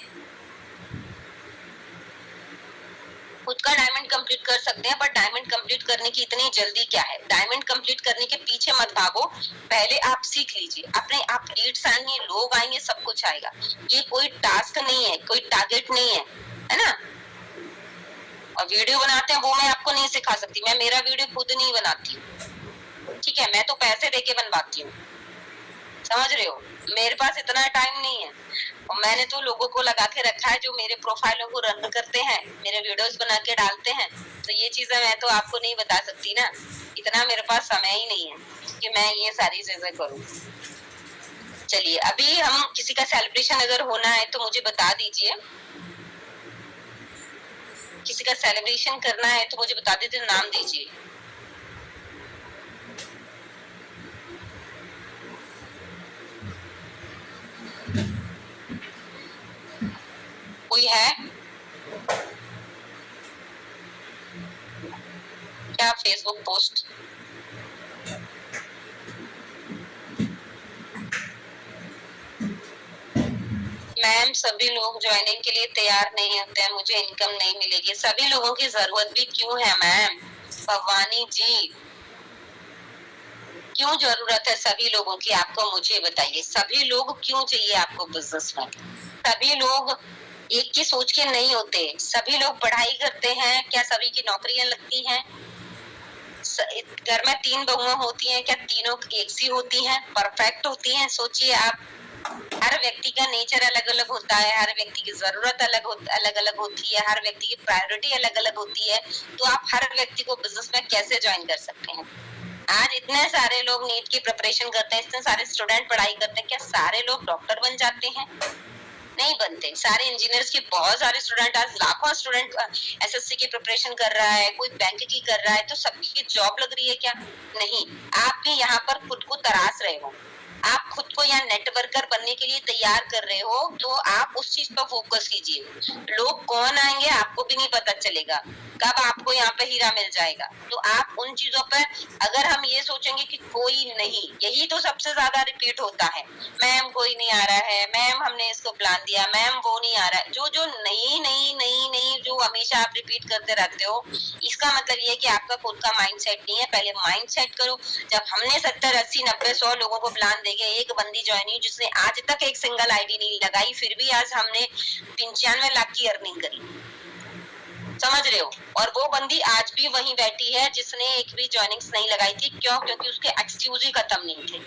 खुद का डायमंड कंप्लीट कर सकते हैं, पर डायमंड कंप्लीट करने की इतनी जल्दी क्या है? डायमंड कंप्लीट करने के पीछे मत भागो, पहले आप सीख लीजिए, अपने आप लीड्स आएंगे, लोग आएंगे, सब कुछ आएगा। ये कोई टास्क नहीं है, कोई टारगेट नहीं है ना। और वीडियो बनाते हैं वो मैं आपको नहीं सिखा सकती, मैं मेरा वीडियो खुद नहीं बनाती हूँ। ठीक है, मैं तो पैसे देके बनवाती हूँ, समझ रहे हो, मेरे पास इतना टाइम नहीं है। और मैंने तो लोगों को लगा के रखा है जो मेरे प्रोफाइलों को रन करते हैं, मेरे वीडियोस बना के डालते हैं। तो ये चीजें मैं तो आपको नहीं बता सकती ना, इतना मेरे पास समय ही नहीं है कि मैं ये सारी चीजें करूँ। चलिए, अभी हम किसी का सेलिब्रेशन अगर होना है तो मुझे बता दीजिए, किसी का सेलिब्रेशन करना है तो मुझे बता दीजिए, नाम दीजिए। कोई है क्या? फेसबुक पोस्ट मैम, सभी लोग ज्वाइनिंग के लिए तैयार नहीं होते हैं, मुझे इनकम नहीं मिलेगी। सभी लोगों की जरूरत भी क्यों है मैम भवानी जी, क्यों जरूरत है सभी लोगों की? आपको मुझे बताइए, सभी लोग क्यों चाहिए आपको बिजनेस में? सभी लोग एक की सोच के नहीं होते। सभी लोग पढ़ाई करते हैं, क्या सभी की नौकरियां लगती हैं? घर में 3 बहुएं होती हैं, क्या तीनों एक सी होती हैं, परफेक्ट होती हैं? सोचिए आप। हर व्यक्ति का नेचर अलग अलग होता है, हर व्यक्ति की जरूरत अलग अलग होती है, हर व्यक्ति की प्रायोरिटी अलग अलग होती है। तो आप हर व्यक्ति को बिजनेस में कैसे ज्वाइन कर सकते हैं? आज इतने सारे लोग नीट की प्रिपरेशन करते हैं, इतने सारे स्टूडेंट पढ़ाई करते हैं, क्या सारे लोग डॉक्टर बन जाते हैं? नहीं बनते। सारे इंजीनियर्स के बहुत सारे स्टूडेंट, आज लाखों स्टूडेंट एसएससी की प्रिपरेशन कर रहा है, कोई बैंक की कर रहा है, तो सबकी जॉब लग रही है क्या? नहीं। आप भी यहाँ पर खुद को तराश रहे हो, आप खुद को यहाँ नेटवर्कर बनने के लिए तैयार कर रहे हो, तो आप उस चीज पर फोकस कीजिए। लोग कौन आएंगे आपको भी नहीं पता चलेगा, कब आपको यहाँ पे हीरा मिल जाएगा। तो आप उन चीजों पर, अगर हम ये सोचेंगे कि कोई नहीं, यही तो सबसे ज्यादा रिपीट होता है, मैम कोई नहीं आ रहा है, मैम हमने इसको प्लान दिया, मैम वो नहीं आ रहा है। जो जो नहीं नहीं नहीं नहीं जो हमेशा आप रिपीट करते रहते हो, इसका मतलब ये है कि आपका खुद का माइंड सेट नहीं है। पहले माइंड सेट करो। जब हमने 70 80 90 100 लोगों को प्लान देके एक बंदी ज्वाइन हुई जिसने आज तक एक सिंगल आईडी नहीं लगाई, फिर भी आज हमने 95 लाख की अर्निंग करी, समझ रहे हो? और वो बंदी आज भी वहीं बैठी है जिसने एक भी ज्वाइनिंग्स नहीं लगाई थी। क्यों? क्योंकि उसके एक्सक्यूज ही खत्म नहीं थे।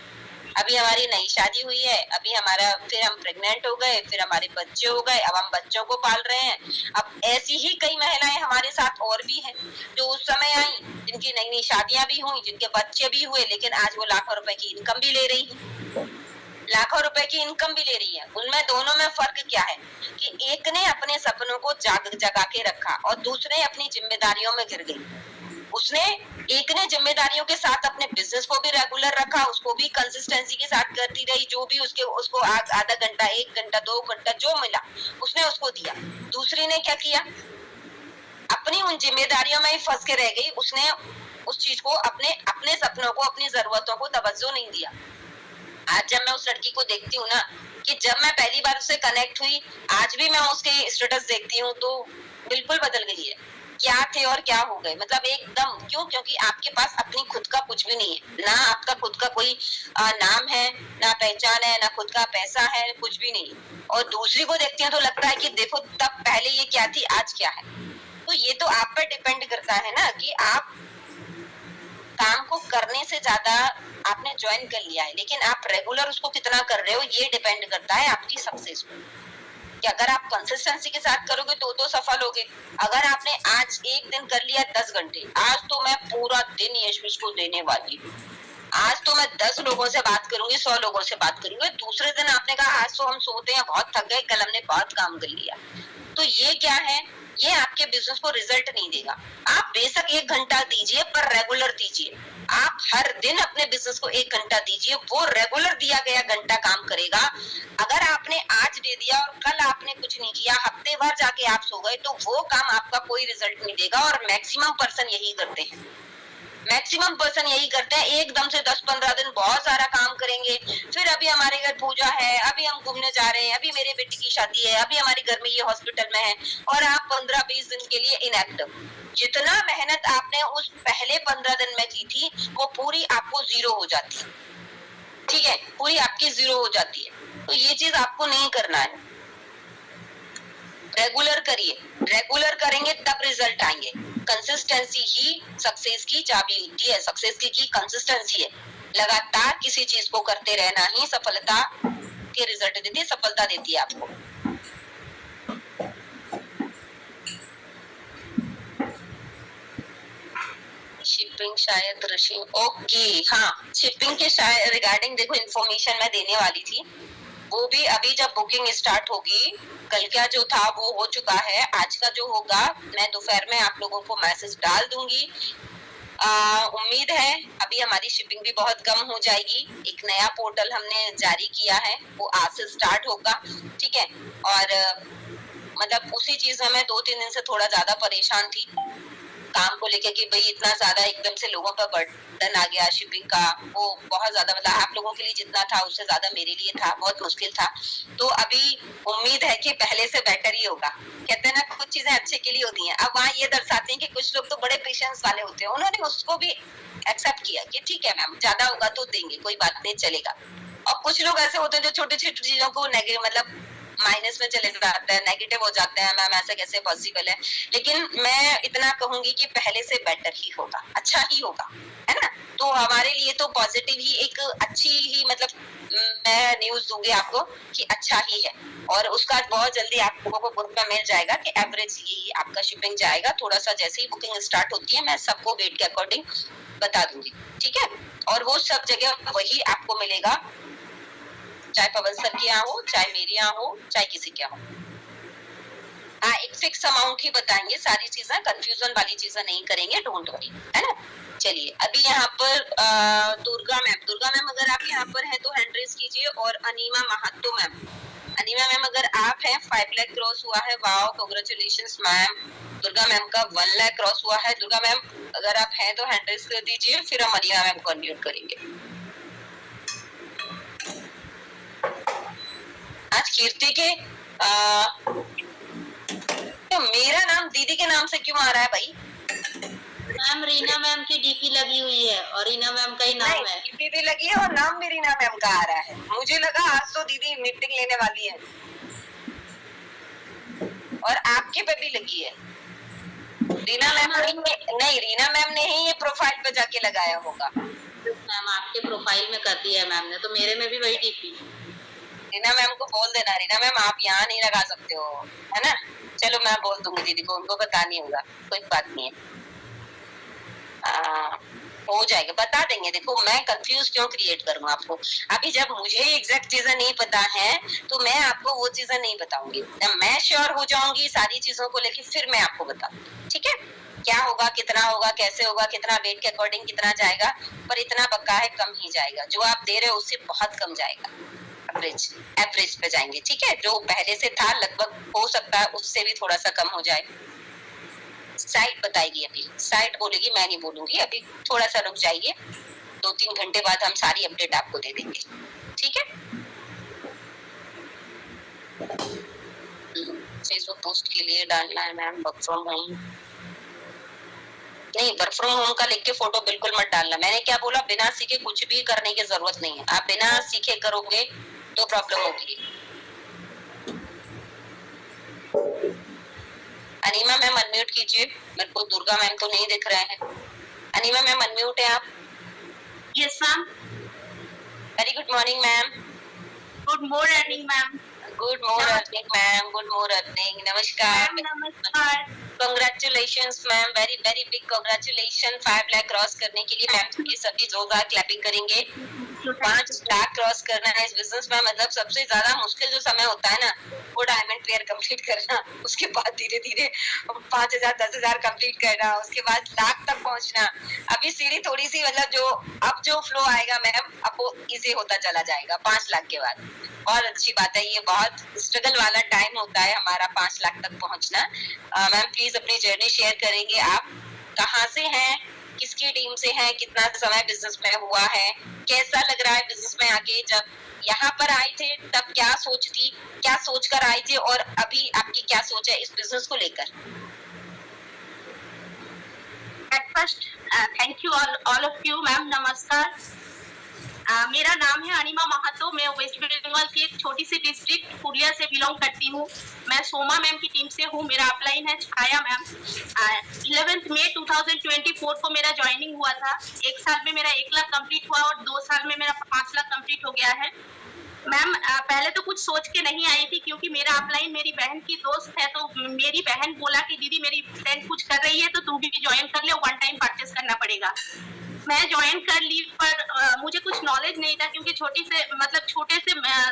अभी हमारी नई शादी हुई है, अभी हमारा, फिर हम प्रेग्नेंट हो गए, फिर हमारे बच्चे हो गए, अब हम बच्चों को पाल रहे हैं। अब ऐसी ही कई महिलाएं हमारे साथ और भी हैं जो उस समय आई, जिनकी नई नई शादियां भी हुई, जिनके बच्चे भी हुए, लेकिन आज वो लाखों रुपए की इनकम भी ले रही है, लाखों रुपए की इनकम भी ले रही है। उनमें दोनों में फर्क क्या है कि एक ने अपने सपनों को जगा के रखा और दूसरे अपनी जिम्मेदारियों में गिर गई। उसने, एक ने जिम्मेदारियों के साथ अपने बिजनेस को भी रेगुलर रखा, उसको भी कंसिस्टेंसी के साथ करती रही, जो भी उसको आधा घंटा, 1 घंटा, 2 घंटा जो मिला उसने उसको दिया। दूसरी ने क्या किया? अपनी उन जिम्मेदारियों में ही फंस के रह गई। उसने उस चीज को, अपने अपने सपनों को, अपनी जरूरतों को तवज्जो नहीं दिया। आज जब मैं उस लड़की को देखती हूँ ना, कि जब मैं पहली बार उससे कनेक्ट हुई, आज भी मैं उसके स्टेटस देखती हूँ तो बिल्कुल बदल गई है। क्या थे और क्या हो गए, मतलब एकदम। क्यों? क्योंकि आपके पास अपनी खुद का कुछ भी नहीं है, ना आपका खुद का कोई नाम है, ना पहचान है, ना खुद का पैसा है, कुछ भी नहीं। और दूसरी को देखती हूँ तो लगता है कि देखो तब पहले ये क्या थी, आज क्या है। तो ये तो आप पर डिपेंड करता है ना कि आप काम को करने से ज्यादा आपने ज्वाइन कर लिया है, लेकिन आप रेगुलर उसको कितना कर रहे हो, ये डिपेंड करता है आपकी सक्सेस पर। कि अगर आप कंसिस्टेंसी के साथ करोगे तो सफल होगे। अगर आपने आज एक दिन कर लिया 10 घंटे, आज तो मैं पूरा दिन यशविश को देने वाली हूँ, आज तो मैं 10 लोगों से बात करूंगी, 100 लोगों से बात करूंगी। दूसरे दिन आपने कहा आज तो हम सोते हैं, बहुत थक गए, कल हमने बहुत काम कर लिया। तो ये क्या है? ये आपके बिजनेस को रिजल्ट नहीं देगा। आप बेशक 1 घंटा दीजिए, पर रेगुलर दीजिए। आप हर दिन अपने बिजनेस को 1 घंटा दीजिए, वो रेगुलर दिया गया घंटा काम करेगा। अगर आपने आज दे दिया और कल आपने कुछ नहीं किया, हफ्ते भर जाके आप सो गए, तो वो काम आपका कोई रिजल्ट नहीं देगा। और मैक्सिमम पर्सन यही करते हैं, मैक्सिमम पर्सन यही करते हैं, एकदम से 10-15 दिन बहुत सारा काम करेंगे, फिर अभी हमारे घर पूजा है, अभी हम घूमने जा रहे हैं, अभी मेरे बेटी की शादी है, अभी हमारे घर में ये हॉस्पिटल में है, और आप 15-20 दिन के लिए इनएक्टिव। जितना मेहनत आपने उस पहले 15 दिन में की थी, वो पूरी आपको जीरो हो जाती है। ठीक है, पूरी आपकी जीरो हो जाती है। तो ये चीज आपको नहीं करना है। रेगुलर करिए, रेगुलर करेंगे तब रिजल्ट आएंगे। कंसिस्टेंसी ही सक्सेस की चाबी होती है, सक्सेस की कंसिस्टेंसी है। लगातार किसी चीज को करते रहना ही सफलता के रिजल्ट देती है, सफलता देती है आपको। शिपिंग शायद ऋषि, ओके, हाँ, शिपिंग के शायद रिगार्डिंग देखो इन्फॉर्मेशन मैं देने वाली थी, वो भी अभी जब बुकिंग स्टार्ट होगी, कल का जो था वो हो चुका है, आज का जो होगा मैं दोपहर में आप लोगों को मैसेज डाल दूंगी। उम्मीद है अभी हमारी शिपिंग भी बहुत कम हो जाएगी। एक नया पोर्टल हमने जारी किया है, वो आज से स्टार्ट होगा। ठीक है, और मतलब उसी चीज में मैं 2-3 दिन से थोड़ा ज्यादा परेशान थी काम को लेके कि भाई इतना ज्यादा एकदम से लोगों पर बर्डन आ गया शिपिंग का, वो बहुत ज्यादा, मतलब आप लोगों के लिए जितना था उससे ज्यादा मेरे लिए था, बहुत मुश्किल था। तो अभी उम्मीद है कि पहले से बेटर ही होगा। कहते हैं ना कुछ चीजें अच्छे के लिए होती हैं। अब वहाँ ये दर्शाते हैं कि कुछ लोग तो बड़े पेशेंस वाले होते हैं, उन्होंने उसको भी एक्सेप्ट किया कि ठीक है मैम, ज्यादा होगा तो देंगे, कोई बात नहीं, चलेगा। और कुछ लोग ऐसे होते हैं जो छोटी छोटी चीजों को नेगेटिव, मतलब माइनस में चले जाता है, नेगेटिव हो जाते हैं, मैम ऐसा कैसे पॉसिबल है। लेकिन मैं इतना कहूंगी कि पहले से बेटर ही होगा, अच्छा ही होगा, है ना। तो हमारे लिए तो पॉजिटिव ही एक अच्छी ही मतलब मैं न्यूज दूंगी आपको कि अच्छा ही है। और उसका बहुत जल्दी आप लोगों को ग्रुप में मिल जाएगा कि एवरेज ये आपका शिपिंग जाएगा। थोड़ा सा जैसे ही बुकिंग स्टार्ट होती है मैं सबको वेट के अकॉर्डिंग बता दूंगी, ठीक है। और वो सब जगह वही आपको मिलेगा, चाहे पवन सर के यहाँ हो, चाहे मेरे यहाँ हो, चाहे किसी के यहाँ हो। हाँ, एक फिक्स अमाउंट ही बताएंगे, सारी चीजें कंफ्यूजन वाली चीजें नहीं करेंगे, डोंट वरी, है ना। चलिए अभी यहाँ पर दुर्गा मैम अगर आप यहाँ पर हैं तो हैंड रेज कीजिए। और अनीमा महातो मैम, अनीमा मैम अगर आप हैं 5 लाख क्रॉस हुआ है, wow congratulations ma'am. Durga ma'am का 1 लाख क्रॉस हुआ है। दुर्गा मैम अगर आप हैं तो हैंड रेज कर दीजिए, फिर हम अनीमा मैम को अनम्यूट करेंगे। आज कीर्ति के तो मेरा नाम दीदी के नाम से क्यों आ रहा है भाई? मैम रीना मैम की डीपी लगी हुई है और रीना मैम का ही नाम है। डीपी भी लगी है और नाम भी रीना मैम का आ रहा है। मुझे लगा आज तो दीदी मीटिंग लेने वाली है। और आपके पे भी लगी है रीना मैम नहीं, रीना मैम ने ही ये प्रोफाइल पे जाके लगाया होगा। मैम आपके प्रोफाइल में कर दिया है मैम ने, तो मेरे में भी वही डीपी। रीना मैम को बोल देना, रीना मैम आप यहाँ नहीं लगा सकते हो, है ना। चलो मैं बोल दूंगी दीदी को, उनको पता नहीं होगा, कोई बात नहीं है। हो जाएगा, बता देंगे। देखो मैं कंफ्यूज क्यों क्रिएट करूँ आपको? अभी जब मुझे एग्जैक्ट चीजें नहीं पता है तो मैं आपको वो चीजें नहीं बताऊंगी। जब मैं श्योर हो जाऊंगी सारी चीजों को लेके फिर मैं आपको बताऊंगी, ठीक है। क्या होगा, कितना होगा, कैसे होगा, कितना वेट के अकॉर्डिंग कितना जाएगा, पर इतना पक्का है कम ही जाएगा। जो आप दे रहे हो उससे बहुत कम जाएगा, एवरेज पे जाएंगे, ठीक है। जो पहले से था लगभग हो सकता है उससे भी थोड़ा सा कम हो जाए। साइट बताएगी, अभी साइट बोलेगी, मैं नहीं बोलूंगी। अभी थोड़ा सा रुक जाइए, 2-3 घंटे बाद हम सारी अपडेट आपको दे देंगे, ठीक है। फेसबुक पोस्ट के लिए डालना है मैम वर्क फ्रॉम होम नहीं, वर्क फ्रॉम होम का लिख के फोटो बिल्कुल मत डालना। मैंने क्या बोला, बिना सीखे कुछ भी करने की जरूरत नहीं है। आप बिना सीखे करोगे तो प्रॉब्लम होगी। अनीमा मैम अनम्यूट कीजिए, मेरे को दुर्गा मैम तो नहीं दिख रहे हैं। अनीमा मैम अनम्यूट है आप? Yes ma'am. Very good morning ma'am. Good morning ma'am. Good morning ma'am, good morning, नमस्कार। नमस्कार। Congratulations ma'am, very very big congratulation 5 lakh cross करने के लिए। मैम की सभी जोरदार क्लैपिंग करेंगे। 5 लाख क्रॉस करना है इस बिजनेस में, मतलब सबसे ज्यादा मुश्किल जो समय होता है ना वो डायमंड पेयर कंप्लीट करना, उसके बाद धीरे धीरे 5,000 10,000 कंप्लीट करना, उसके बाद लाख तक पहुंचना। अभी सीढ़ी थोड़ी सी मतलब जो अब जो फ्लो आएगा मैम अब वो इजी होता चला जाएगा 5 लाख के बाद। बहुत अच्छी बात है, ये बहुत स्ट्रगल वाला टाइम होता है हमारा 5 लाख तक पहुंचना। मैम प्लीज अपनी जर्नी शेयर करेंगे, आप कहाँ से हैं, किसकी टीम से हैं, कितना समय बिजनेस में हुआ है, कैसा लग रहा है बिजनेस में आके, जब यहाँ पर आए थे तब क्या सोच थी, क्या सोच कर आए थे, और अभी आपकी क्या सोच है इस बिजनेस को लेकर। At first, thank you all of you ma'am, नमस्कार। मेरा नाम है अनिमा महातो, मैं वेस्ट बंगाल की एक छोटी सी डिस्ट्रिक्ट पुरुलिया से बिलोंग करती हूँ। मैं सोमा मैम की टीम से हूँ। मेरा अपलाइन है छाया मैम। 11 मई 2024 को मेरा ज्वाइनिंग हुआ था। 1 साल में मेरा 1 लाख कंप्लीट हुआ और 2 साल में मेरा 5 लाख कंप्लीट हो गया है। मैम पहले तो कुछ सोच के नहीं आई थी क्योंकि मेरा अपलाइन मेरी बहन की दोस्त है, तो मेरी बहन बोला कि दीदी मेरी फ्रेंड कुछ कर रही है तो तू भी ज्वाइन कर ले, 1 टाइम परचेस करना पड़ेगा। मैं ज्वाइन कर ली, पर मुझे कुछ नॉलेज नहीं था क्योंकि छोटे से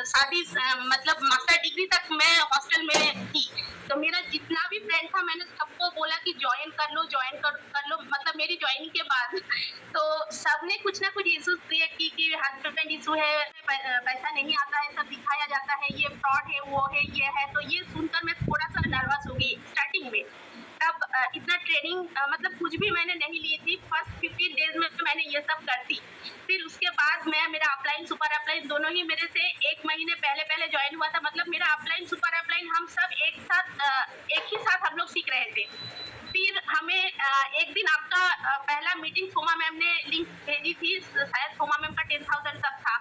शादी मतलब मास्टर डिग्री तक मैं हॉस्टल में थी। तो मेरा जितना भी फ्रेंड था मैंने सबको बोला कि ज्वाइन कर लो मतलब मेरी ज्वाइनिंग के बाद तो सबने कुछ ना कुछ इश्यूज क्रिएट की कि हस्बैंड इशू है, पैसा नहीं आता है, सब दिखाया जाता है, ये फ्रॉड है, वो है, ये है। तो ये सुनकर मैं थोड़ा सा नर्वस हो गई स्टार्टिंग में। तब इतना ट्रेनिंग मतलब कुछ भी मैंने नहीं ली थी। फर्स्ट 15 डेज में मैंने ये सब कर दी। फिर उसके बाद मेरा अपलाइन सुपर अपलाइन दोनों ही मेरे से 1 महीने पहले ज्वाइन हुआ था। मतलब मेरा अपलाइन सुपर अपलाइन हम सब एक ही साथ हम लोग सीख रहे थे। फिर हमें एक दिन आपका पहला मीटिंग सोमा मैम ने लिंक भेजी थी, शायद सोमा मैम का 10,000 सब था।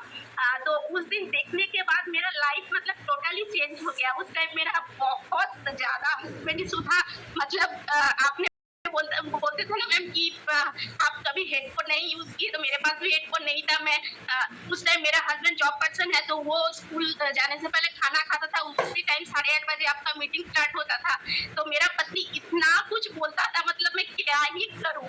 तो उस दिन देखने के बाद मेरा लाइफ मतलब टोटली चेंज हो गया। उस टाइम मेरा बहुत ज्यादा हस्बैंड इशू था। मतलब आपने बोलते थे ना मैम कि आप कभी हेडफोन नहीं यूज किए, तो मेरे पास भी हेडफोन नहीं था। मैं उस टाइम मेरा हस्बैंड जॉब पर्सन है, तो वो स्कूल जाने से पहले खाना खाता था। उसी टाइम 8:30 बजे आपका मीटिंग स्टार्ट होता था। तो मेरा पति इतना कुछ बोलता था, मतलब मैं क्या ही करूं।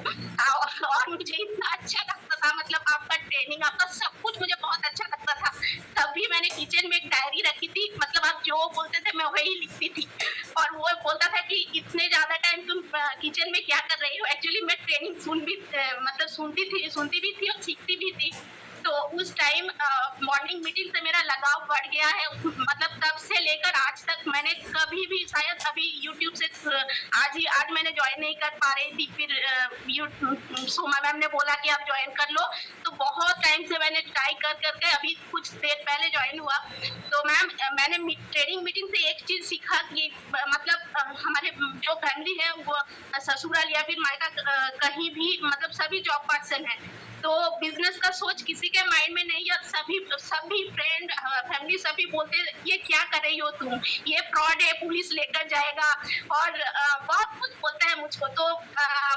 और मुझे इतना अच्छा लगता था, मतलब आपका ट्रेनिंग, आपका सब कुछ मुझे बहुत अच्छा लगता था। तभी मैंने किचन में एक डायरी रखी थी, मतलब आप जो बोलते थे मैं वही लिखती थी। और वो बोलता था कि इतने ज्यादा टाइम तुम किचन में क्या कर रही हो। एक्चुअली मैं ट्रेनिंग मतलब सुनती भी थी और सीखती भी थी। तो उस टाइम मॉर्निंग मीटिंग से मेरा लगाव बढ़ गया है। मतलब तब से लेकर आज तक मैंने कभी भी, शायद अभी यूट्यूब से आज मैंने ज्वाइन नहीं कर पा रही थी, फिर सोमा मैम ने बोला कि आप ज्वाइन कर लो, तो बहुत टाइम से मैंने ट्राई कर करके अभी कुछ देर पहले ज्वाइन हुआ। तो मैम मैंने ट्रेनिंग मीटिंग से एक चीज सीखा कि मतलब हमारे जो फैमिली है वो ससुराल या फिर मायका कहीं भी, मतलब सभी जॉब पर्सन है। तो बिजनेस का सोच किसी के माइंड में नहीं है। सभी फ्रेंड फैमिली सभी बोलते ये क्या कर रही हो तुम, ये फ्रॉड है, पुलिस लेकर जाएगा, और बहुत कुछ बोलता है मुझको। तो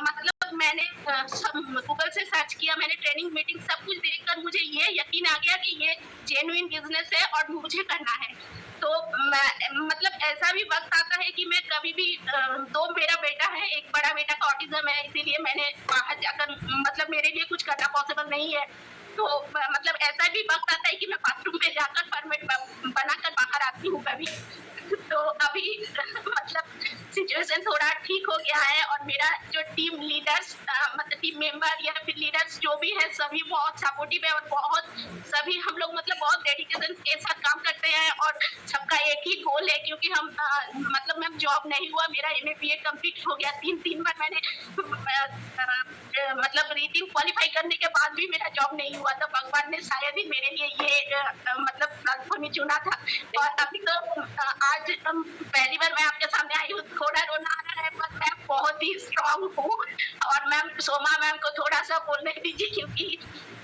मतलब मैंने गूगल से सर्च किया, मैंने ट्रेनिंग मीटिंग सब कुछ देखकर मुझे ये यकीन आ गया कि ये जेन्युइन बिजनेस है और मुझे करना है। तो मतलब ऐसा भी वक्त आता है कि मैं कभी भी दो मेरा बेटा है, एक बड़ा बेटा का ऑटिज्म है, इसीलिए मैंने बाहर जाकर, मतलब मेरे लिए कुछ करना पॉसिबल नहीं है। तो मतलब ऐसा भी वक्त आता है कि मैं बाथरूम में जाकर परमिट बनाकर बाहर आती हूँ कभी। तो अभी मतलब सिचुएशन थोड़ा ठीक हो गया है, और मेरा जो टीम लीडर्स मतलब टीम मेंबर या फिर लीडर्स जो भी है सभी बहुत सपोर्टिव है, और बहुत सभी हम लोग मतलब बहुत डेडिकेशन के साथ काम करते हैं। और सबका एक ही गोल है, क्योंकि हम मतलब मैम जॉब नहीं हुआ, मेरा MA BEd कंप्लीट हो गया, तीन बार मैंने मतलब रीटिंग क्वालिफाई करने के बाद भी मेरा जॉब नहीं हुआ। तो भगवान ने शायद ही मेरे लिए ये मतलब प्लेटफॉर्म ही चुना था। और अभी तो आज पहली बार मैं आपके सामने आई हूँ, थोड़ा रोना आ रहा है, पर मैं बहुत ही स्ट्रांग हूँ। और मैम सोमा मैम को थोड़ा सा बोलने दीजिए, क्योंकि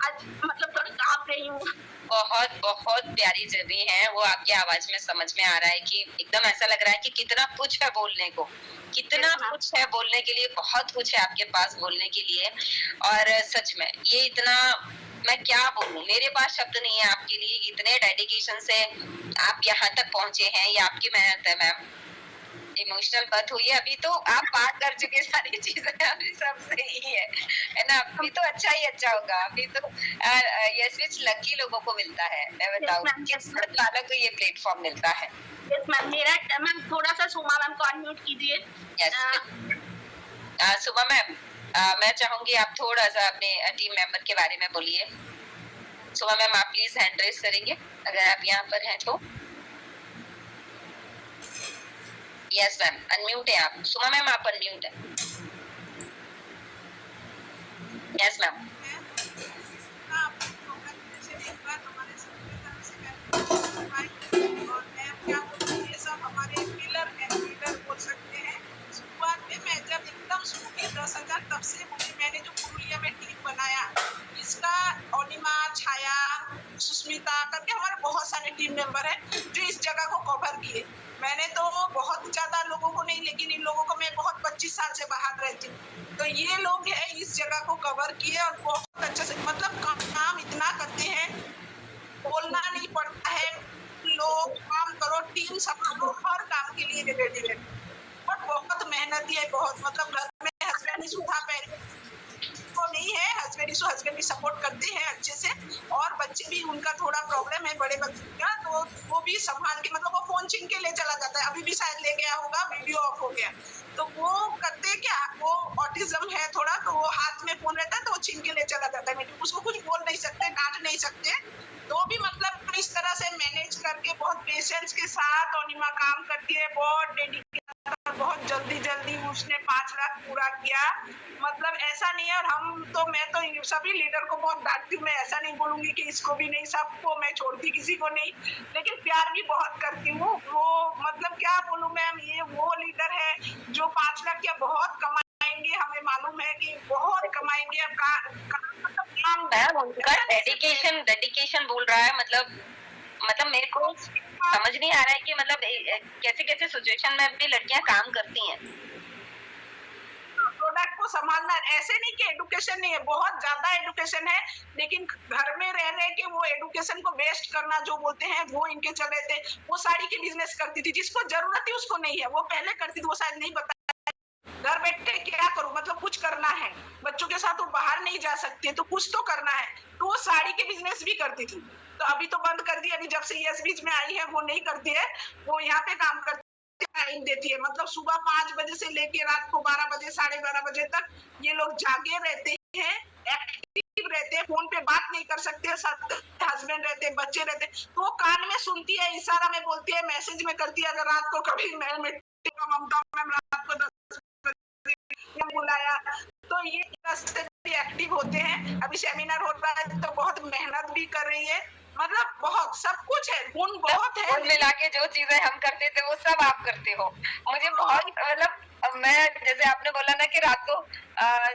आज मतलब थोड़ा कांप रही हूँ। बहुत बहुत प्यारी जर्नी है, वो आपकी आवाज में समझ में आ रहा है कि एकदम ऐसा लग रहा है कि कितना कुछ है बोलने को, कितना कुछ है बोलने के लिए, बहुत कुछ है आपके पास बोलने के लिए। और सच में ये इतना, मैं क्या बोलूं, मेरे पास शब्द नहीं है आपके लिए। इतने डेडिकेशन से आप यहाँ तक पहुंचे हैं, ये आपकी मेहनत है मैम। इमोशनल बात हुई है, अभी तो आप बात कर चुके सारी चीजें, अभी सब सही है ना। अभी तो अच्छा ही अच्छा होगा। अभी तो ये स्विच लकी लोगों को मिलता है, मैं बताऊं किस्मत वालों को ये प्लेटफॉर्म मिलता है। यस मैम, मेरा मैम थोड़ा सा सोमा मैम को अनम्यूट कीजिए। यस सुमा मैम, मैं चाहूंगी आप थोड़ा सा अपने टीम मेंबर के बारे में बोलिए। सुमा मैम आप प्लीज हैंड रेज करेंगे अगर आप यहाँ पर हैं तो। यस मैम अनम्यूट है आप। सुमा मैम आप अनम्यूट है। Yes ma'am. तब से मैंने जो पुरुलिया में टीम बनाया, इसका अनिमा, छाया, सुष्मिता करके हमारे बहुत सारे टीम मेंबर हैं जो इस जगह को कवर किए। मैंने तो बहुत ज्यादा लोगों को नहीं, लेकिन इन लोगों को मैं बहुत 25 साल से बाहर रहती हूँ, तो ये लोग है इस जगह को कवर किए और बहुत अच्छे से मतलब काम इतना करते हैं, बोलना नहीं पड़ता है, लोग काम करो, टीम संभालो, हर काम के लिए रेडी है। बट बहुत मेहनती है, बहुत मतलब घर में हस्बैंड इशू था पहले, तो नहीं है हस्बैंड इशू, हस्बैंड भी सपोर्ट करते हैं अच्छे से, और बच्चे भी उनका थोड़ा प्रॉब्लम है बड़े बच्चे का, तो वो भी संभाल के मतलब वो फोन छीन के ले चला जाता है, अभी भी शायद ले गया होगा, वीडियो ऑफ हो गया, तो वो करते क्या, वो ऑटिज्म है थोड़ा, तो वो हाथ में फोन रहता है तो वो छीन के ले चला जाता है, उसको कुछ बोल नहीं सकते, डांट नहीं सकते, तो भी मतलब इस तरह से मैनेज करके बहुत पेशेंस के साथ अनिमा काम करती है, बहुत डेडिकेटेड, बहुत जल्दी उसने 5 लाख पूरा किया। मतलब ऐसा नहीं है, और हम तो, मैं तो सभी लीडर को बहुत डांटती हूँ, मैं ऐसा नहीं बोलूंगी कि इसको भी नहीं, सबको मैं छोड़ती किसी को नहीं, लेकिन प्यार भी बहुत करती हूँ। वो मतलब क्या बोलूं मैम, ये वो लीडर है जो 5 लाख या बहुत कमाएंगे, हमें मालूम है कि बहुत कमाएंगे। अब उनका डेडिकेशन बोल रहा है, मतलब मेरे को समझ नहीं आ रहा है कि मतलब कैसे कैसे सिचुएशन में भी लड़कियां काम करती हैं। प्रोडक्ट को संभालना, ऐसे नहीं कि एडुकेशन नहीं है, बहुत ज्यादा एडुकेशन है, लेकिन घर में रह रहे के वो एडुकेशन को वेस्ट करना जो बोलते हैं वो इनके चल रहे थे। वो साड़ी की बिजनेस करती थी, जिसको जरूरत थी उसको नहीं है, वो पहले करती थी, वो शायद नहीं बता। घर बैठे क्या करूं, मतलब कुछ करना है, बच्चों के साथ वो बाहर नहीं जा सकते तो कुछ तो करना है, तो वो साड़ी के बिजनेस भी करती थी। तो अभी तो बंद कर दी, अभी जब से ये बीच में आई है वो नहीं करती है, वो यहाँ पे काम करती टाइम देती है, मतलब सुबह 5 बजे से लेके रात को 12 बजे 12:30 बजे तक ये लोग जागे रहते हैं, एक्टिव रहते हैं, फोन पे बात नहीं कर सकते, साथ हस्बैंड रहते, बच्चे रहते, तो वो कान में सुनती है, इशारा में बोलती है, मैसेज में करती है। अगर रात को कभी मैं ममता मैम रात को 10 बजे बुलाया तो ये एक्टिव होते हैं। अभी सेमिनार हो रहा है तो बहुत मेहनत भी कर रही है, मतलब बहुत सब कुछ है, गुण बहुत है। कुल मिला के जो चीजें हम करते थे वो सब आप करते हो। मुझे बहुत मतलब मैं जैसे आपने बोला ना कि रात को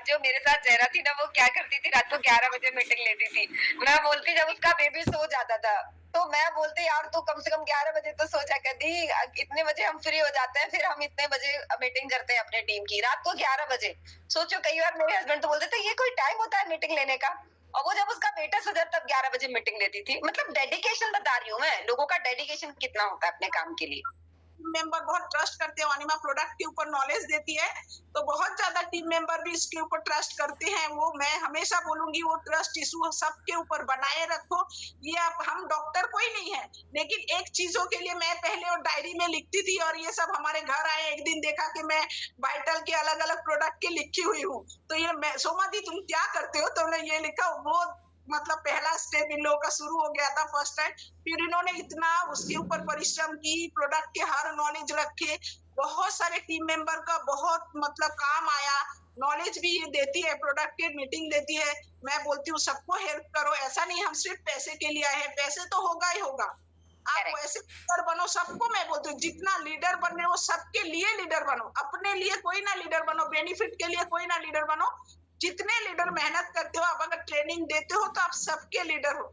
जो मेरे साथ जहरा थी ना वो क्या करती थी, रात को 11 बजे मीटिंग लेती थी। मैं बोलती जब उसका बेबी सो जाता था तो मैं बोलती यार तू कम से कम 11 बजे तो सो जा कर दी, इतने बजे हम फ्री हो जाते हैं, फिर हम इतने बजे मीटिंग करते हैं अपने टीम की, रात को 11 बजे। सोचो कई बार मेरे हस्बैंड तो बोलते थे ये कोई टाइम होता है मीटिंग लेने का, और वो जब उसका बेटा सो जाता तब 11 बजे मीटिंग लेती थी। मतलब डेडिकेशन बता रही हूँ मैं, लोगों का डेडिकेशन कितना होता है अपने काम के लिए। मेंबर बहुत ट्रस्ट करते हैं, अनिमा प्रोडक्ट के ऊपर नॉलेज देती है तो बहुत ज्यादा टीम मेंबर भी इसके ऊपर ट्रस्ट करते हैं। वो मैं हमेशा बोलूंगी वो ट्रस्ट इशू सबके ऊपर बनाए रखो। ये आप हम डॉक्टर कोई नहीं है, लेकिन एक चीजों के लिए मैं पहले वो डायरी में लिखती थी और ये सब हमारे घर आए, एक दिन देखा कि मैं वाइटल के अलग अलग प्रोडक्ट के लिखी हुई हूँ, तो ये मैं सोमा दी तुम क्या करते हो, तो मैंने ये लिखा। वो मतलब पहला स्टेप इन लोगों का शुरू हो गया था फर्स्ट टाइम, फिर इन्होंने इतना उसके ऊपर परिश्रम की, प्रोडक्ट के हर नॉलेज रखे, बहुत सारे टीम मेंबर का बहुत मतलब काम आया, नॉलेज भी ये देती है, प्रोडक्ट के मीटिंग देती है। मैं बोलती हूँ सबको हेल्प करो, ऐसा नहीं हम सिर्फ पैसे के लिए आए हैं, पैसे तो होगा ही होगा, आप वैसे लीडर बनो। सबको मैं बोलती हूँ जितना लीडर बनने हो सबके लिए लीडर बनो, अपने लिए कोई ना लीडर बनो, बेनिफिट के लिए कोई ना लीडर बनो। जितने लीडर मेहनत करते हो, आप अगर ट्रेनिंग देते हो तो आप सबके लीडर हो।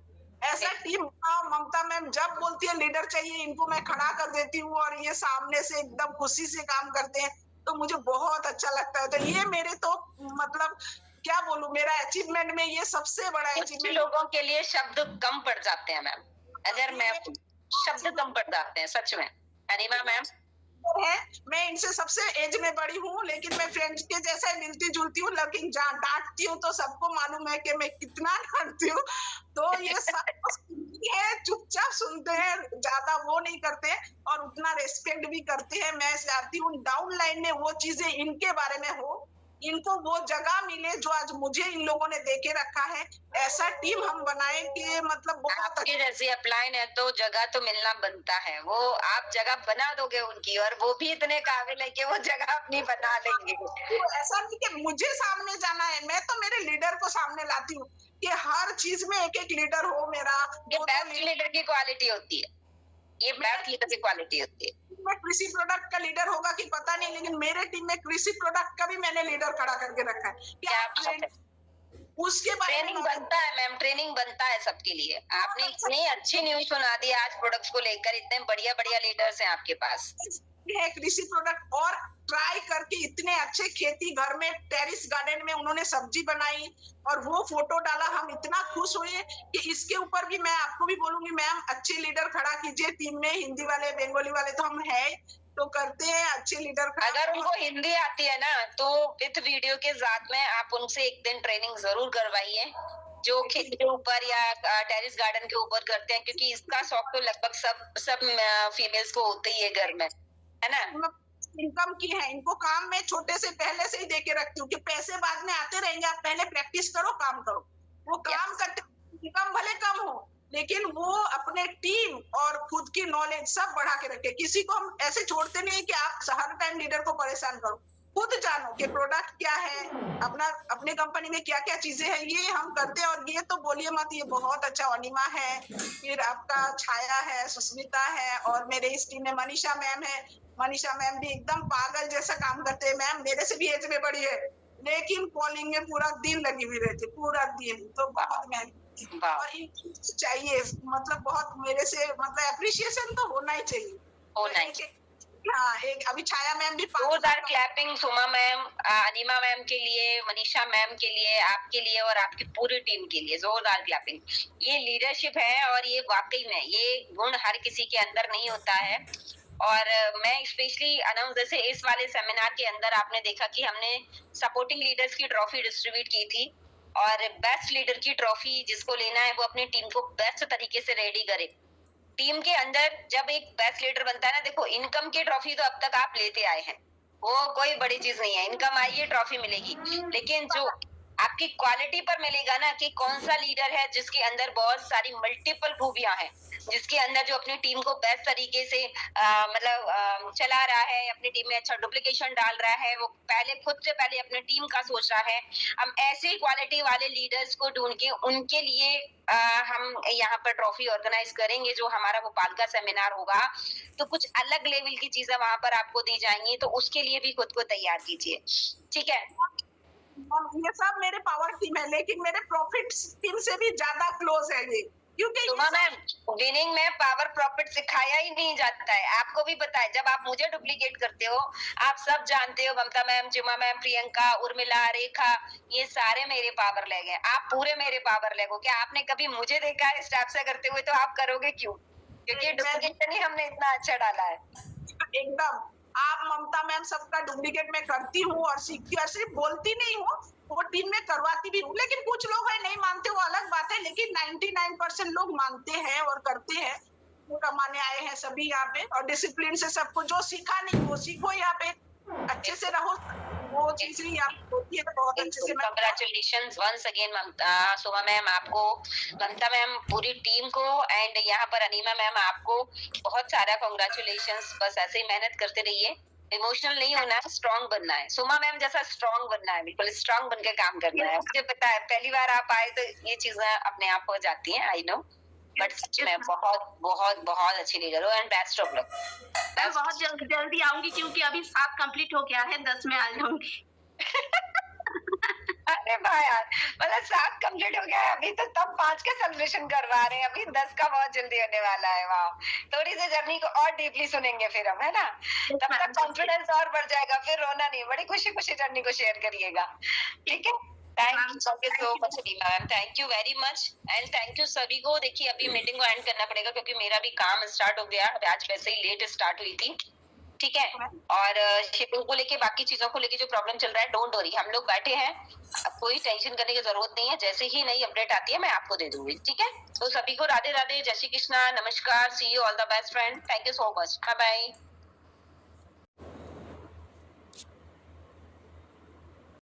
ऐसा टीम ममता मैम जब बोलती है लीडर चाहिए, इनको मैं खड़ा कर देती हूँ और ये सामने से एकदम खुशी से काम करते हैं, तो मुझे बहुत अच्छा लगता है। तो ये मेरे तो मतलब क्या बोलूं, मेरा अचीवमेंट में ये सबसे बड़ा अचीवमेंट। लोगों के लिए शब्द कम पड़ जाते हैं मैम, अगर मैं शब्द कम पड़ जाते हैं सच में। अनिमा मैम है, मैं इनसे सबसे एज में बड़ी हूँ, लेकिन मैं फ्रेंड्स के जैसा मिलती जुलती हूँ, लेकिन जहाँ डांटती हूँ तो सबको मालूम है कि मैं कितना डांटती हूँ। तो ये सब है, चुपचाप सुनते हैं, ज्यादा वो नहीं करते और उतना रेस्पेक्ट भी करते हैं। मैं चाहती हूँ डाउन लाइन में वो चीजें इनके बारे में हो, इनको वो जगह मिले जो आज मुझे इन लोगों ने देके रखा है। ऐसा टीम हम बनाए कि मतलब बहुत आपकी जैसी अपलाइन है तो जगह तो मिलना बनता है, वो आप जगह बना दोगे उनकी, और वो भी इतने काबिल है कि वो जगह अपनी बना लेंगे। ऐसा नहीं कि मुझे सामने जाना है, मैं तो मेरे लीडर को सामने लाती हूँ कि हर चीज में एक एक लीडर हो मेरा। ये बेस्ट लीडर की क्वालिटी होती है, ये बेस्ट लीडर की क्वालिटी होती है। मैं कृषि प्रोडक्ट का लीडर होगा कि पता नहीं, लेकिन मेरे टीम में कृषि प्रोडक्ट का भी मैंने लीडर खड़ा करके रखा है। क्या उसके बारे में ट्रेनिंग बनता है मैम, ट्रेनिंग बनता है सबके लिए। आपने इतनी अच्छी न्यूज सुना दी आज प्रोडक्ट्स को लेकर, इतने बढ़िया बढ़िया लीडर्स हैं आपके पास। है कृषि प्रोडक्ट और ट्राई करके इतने अच्छे खेती, घर में टेरिस गार्डन में उन्होंने सब्जी बनाई और वो फोटो डाला, हम इतना खुश हुए कि इसके ऊपर भी मैं आपको भी बोलूंगी मैम अच्छे लीडर खड़ा कीजिए टीम में। हिंदी वाले बंगाली वाले तो हम है तो करते हैं, अच्छे लीडर अगर उनको हिंदी आती है ना तो विद वीडियो के साथ में आप उनसे एक दिन ट्रेनिंग जरूर करवाइए, जो खेती के ऊपर या टेरिस गार्डन के ऊपर करते हैं, क्योंकि इसका शौक तो लगभग सब फीमेल्स को होते ही है घर में, है ना। इनकम की है, इनको काम में छोटे से पहले से ही देके रखती हूँ कि पैसे बाद में आते रहेंगे, आप पहले प्रैक्टिस करो, काम करो। वो काम करते इनकम भले कम हो, लेकिन वो अपने टीम और खुद की नॉलेज सब बढ़ा के रखे। किसी को हम ऐसे छोड़ते नहीं कि आप हर टाइम लीडर को परेशान करो, खुद जानो कि प्रोडक्ट क्या है, अपने कंपनी में क्या क्या चीजें हैं, ये हम करते हैं। और ये तो बोलिए मत, ये बहुत अच्छा अनिमा है, फिर आपका छाया है, सुष्मिता है, और मेरे इस टीम में मनीषा मैम है। मनीषा मैम भी एकदम पागल जैसा काम करते हैं। मैम मेरे से भी एज में बड़ी है, लेकिन कॉलिंग में पूरा दिन लगी हुई रहती, पूरा दिन। तो बहुत मेहनत वाह। और इनको चाहिए, मतलब बहुत मेरे से, मतलब अप्रिशिएशन तो होना ही चाहिए। होना ही तो हाँ, एक अभी छाया मैम भी 5,000 जोरदार क्लैपिंग सुमा मैम, अनिमा मैम के लिए, मनीषा मैम के लिए, आपके लिए और आपकी पूरी टीम के लिए जोरदार क्लैपिंग। ये लीडरशिप है और ये वाकई में ये गुण हर किसी के अंदर नहीं होता है। और मैं स्पेशली अनाउंस, जैसे इस वाले सेमिनार के अंदर आपने देखा कि हमने सपोर्टिंग लीडर्स की ट्रॉफी डिस्ट्रीब्यूट की थी और बेस्ट लीडर की ट्रॉफी जिसको लेना है वो अपनी टीम को बेस्ट तरीके से रेडी करे। टीम के अंदर जब एक बेस्ट लीडर बनता है ना, देखो इनकम की ट्रॉफी तो अब तक आप लेते आए हैं, वो कोई बड़ी चीज नहीं है, इनकम आई है ट्रॉफी मिलेगी, लेकिन जो आपकी क्वालिटी पर मिलेगा ना कि कौन सा लीडर है जिसके अंदर बहुत सारी मल्टीपल खूबियां हैं, जिसके अंदर जो अपनी टीम को बेस्ट तरीके से चला रहा है, अपनी टीम में अच्छा डुप्लीकेशन डाल रहा है, वो पहले खुद से पहले अपनी टीम का सोच रहा है। हम ऐसे क्वालिटी वाले लीडर्स को ढूंढ के उनके लिए हम यहाँ पर ट्रॉफी ऑर्गेनाइज करेंगे। जो हमारा भोपाल का सेमिनार होगा तो कुछ अलग लेवल की चीजें वहां पर आपको दी जाएंगी, तो उसके लिए भी खुद को तैयार कीजिए, ठीक है। ये सब मेरे पावर टीम है, लेकिन मेरे प्रॉफिट टीम से भी ज्यादा क्लोज है ये, क्योंकि मैम विनिंग में पावर प्रॉफिट सिखाया ही नहीं जाता है, आपको भी पता है। जब आप मुझे डुप्लीकेट करते हो, आप सब जानते हो, ममता मैम, जिमा मैम, प्रियंका, उर्मिला, रेखा, ये सारे मेरे पावर लेग हैं, आप पूरे मेरे पावर लेग हो। क्या आपने कभी मुझे देखा है स्टाफ से करते हुए? तो आप करोगे क्यों? क्योंकि डुप्लीकेशन ही हमने इतना अच्छा डाला है। एकदम, आप ममता मैम सबका डुप्लीकेट में करती हूँ और सीखती हूँ, सिर्फ बोलती नहीं हूँ, वो टीम में करवाती भी हूँ। लेकिन कुछ लोग है नहीं मानते, वो अलग बात है, लेकिन 99% लोग मानते हैं और करते हैं। वो कमाने आए हैं सभी यहाँ पे, और डिसिप्लिन से सबको जो सीखा नहीं वो सीखो, यहाँ पे अच्छे से रहो, वो चीज भी यहाँ पे होती है। तो बहुत अच्छे से कंग्रेचुलेशंस वंस अगेन सुमा मैम, आपको, ममता मैम, पूरी टीम को, एंड यहाँ पर अनीमा मैम आपको बहुत सारा कंग्रेचुलेशंस। बस ऐसे ही मेहनत करते रहिए, इमोशनल नहीं होना है, स्ट्रांग बनना है, सुमा मैम जैसा स्ट्रांग बनना है, बिल्कुल स्ट्रांग बन के काम करना है। मुझे पता है पहली बार आप आए तो ये चीजें अपने आप हो जाती हैं, आई नो, बट सच में बहुत बहुत बहुत अच्छी लीडर हो एंड बेस्ट ऑफ लक। मैं बहुत जल्दी आऊंगी, क्योंकि अभी 7 कंप्लीट हो गया है, 10 में आ जाऊंगी। अरे वाह यार, मतलब 7 कंप्लीट हो गया है, अभी तो तब 5 का सेलिब्रेशन करवा रहे हैं, अभी 10 का बहुत जल्दी होने वाला है। वाह, थोड़ी सी जर्नी को और डीपली सुनेंगे फिर हम, है ना, तब तक कॉन्फिडेंस और बढ़ जाएगा, फिर रोना नहीं, बड़ी खुशी खुशी जर्नी को शेयर करिएगा, ठीक है। Thank you so much Reema ma'am, thank you very much, and thank you सभी को। देखिए अभी मीटिंग को एंड करना पड़ेगा क्योंकि मेरा भी काम स्टार्ट हो गया, आज वैसे ही लेट स्टार्ट हुई थी, ठीक है। और शिपिंग को लेके, बाकी चीजों को लेके जो प्रॉब्लम चल रहा है, डोंट वरी, हम लोग बैठे हैं, अब कोई टेंशन करने की जरूरत नहीं है, जैसे ही नई अपडेट आती है मैं आपको दे दूंगी, ठीक है। तो सभी को राधे राधे, जय श्री कृष्णा, नमस्कार, see you, all the best friend, thank you so much, bye bye.